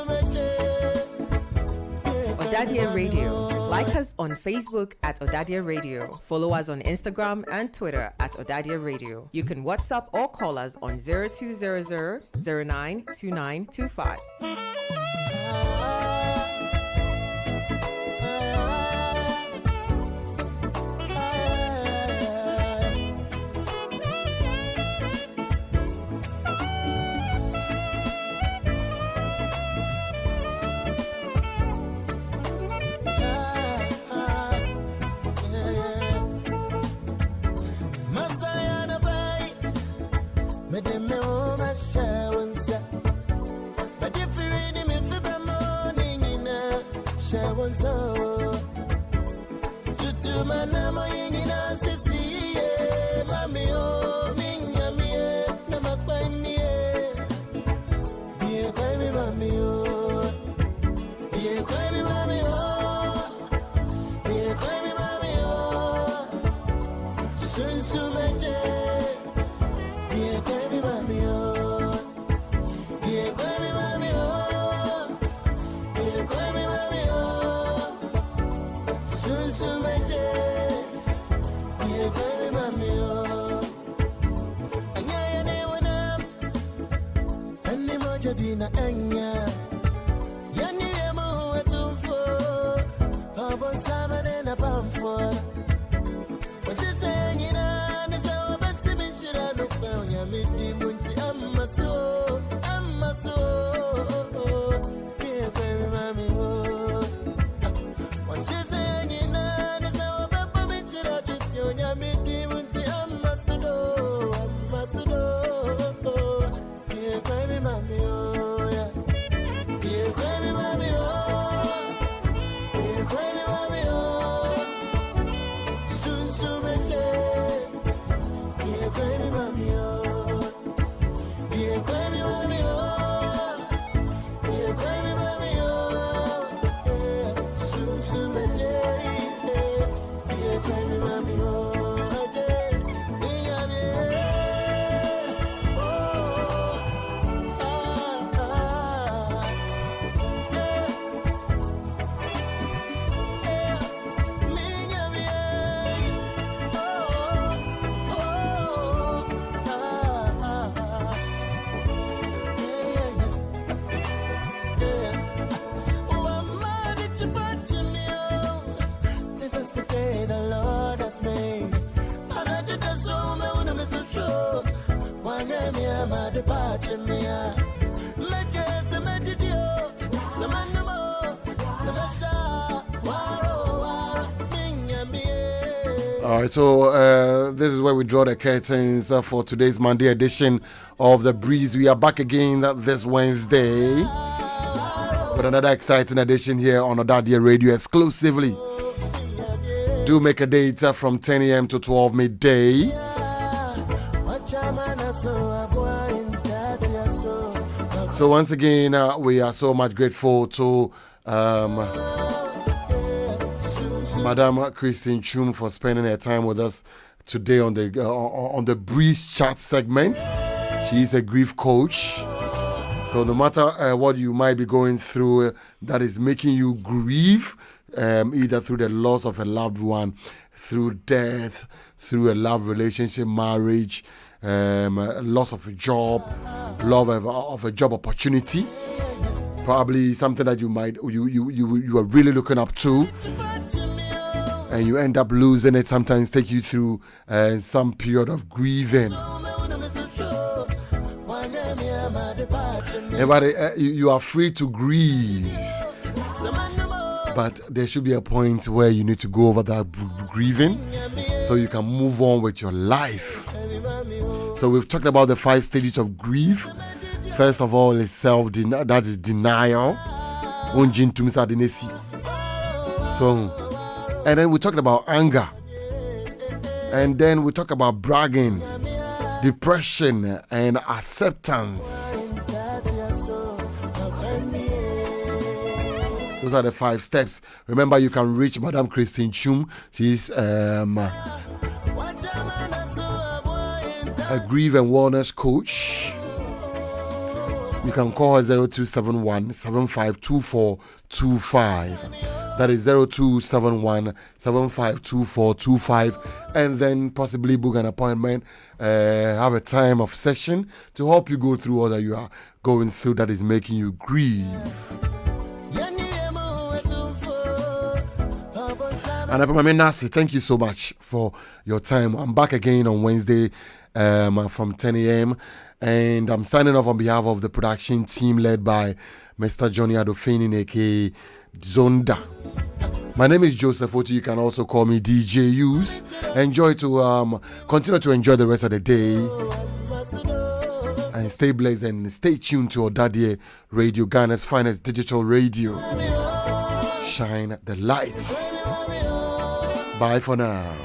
ỌDADEƐ Radio. Like us on Facebook at ỌDADEƐ Radio. Follow us on Instagram and Twitter at ỌDADEƐ Radio. You can WhatsApp or call us on 0200 092925. All right, so this is where we draw the curtains for today's Monday edition of The Breeze. We are back again this Wednesday with another exciting edition here on ỌDADEƐ Radio exclusively. Do make a date from 10 a.m. to 12 midday. So once again, we are so much grateful to Madam Kristyne Twum for spending her time with us today on the Breeze Chat segment. She is a grief coach. So no matter what you might be going through that is making you grieve, either through the loss of a loved one, through death, through a love relationship, marriage, loss of a job, love of a job opportunity, probably something that you are really looking up to, and you end up losing it, sometimes take you through some period of grieving. Everybody, you are free to grieve. but there should be a point where you need to go over that grieving so you can move on with your life. So we've talked about the 5 stages of grief. First of all is self-denial, that is denial. So, and then we talked about anger. And then we talk about bragging, depression, and acceptance. Those are the 5 steps. Remember, you can reach Madam Kristyne Twum. She's a grief and wellness coach. You can call her 0271 752425. That is 0271 752425. And then possibly book an appointment, have a time of session to help you go through all that you are going through that is making you grieve. And Nasi, thank you so much for your time. I'm back again on Wednesday from 10 a.m. And I'm signing off on behalf of the production team led by Mr. Johnny Adofini, aka Zonda. My name is Joseph Oti. You can also call me DJ Use. Continue to enjoy the rest of the day. And stay blessed and stay tuned to ỌDADEƐ Radio, Ghana's finest digital radio. Shine the lights. Bye for now.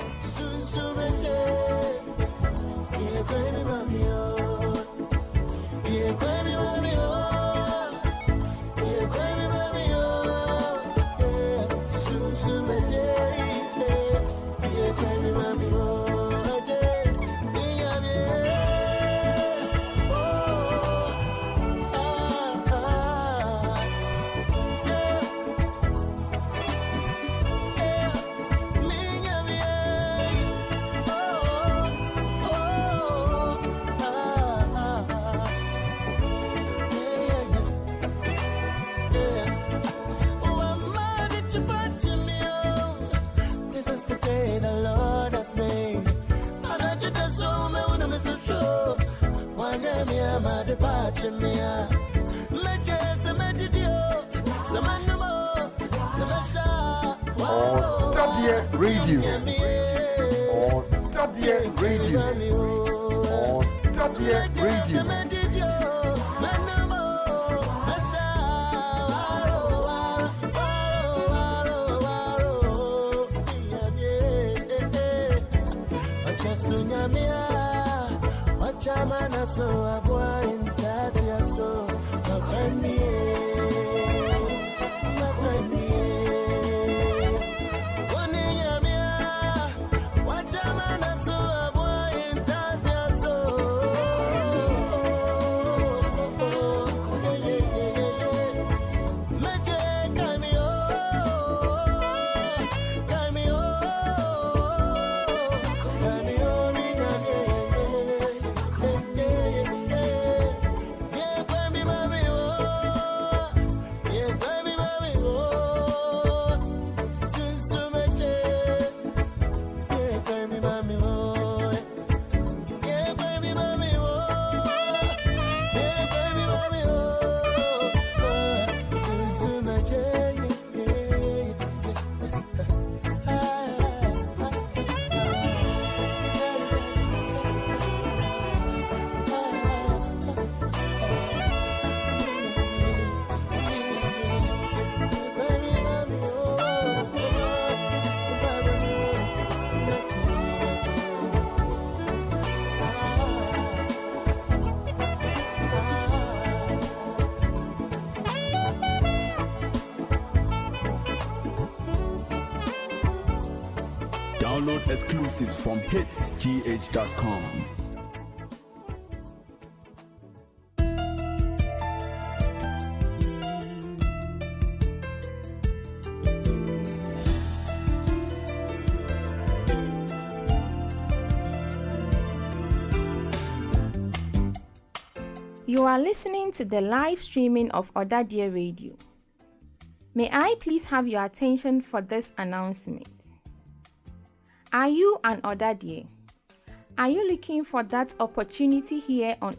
ỌDADEƐ Radio. ỌDADEƐ Radio. ỌDADEɛ Radio. Download exclusives from hitsgh.com. You are listening to the live streaming of ỌDADEƐ Radio. May I please have your attention for this announcement? Are you an ỌDADEɛ? Are you looking for that opportunity here on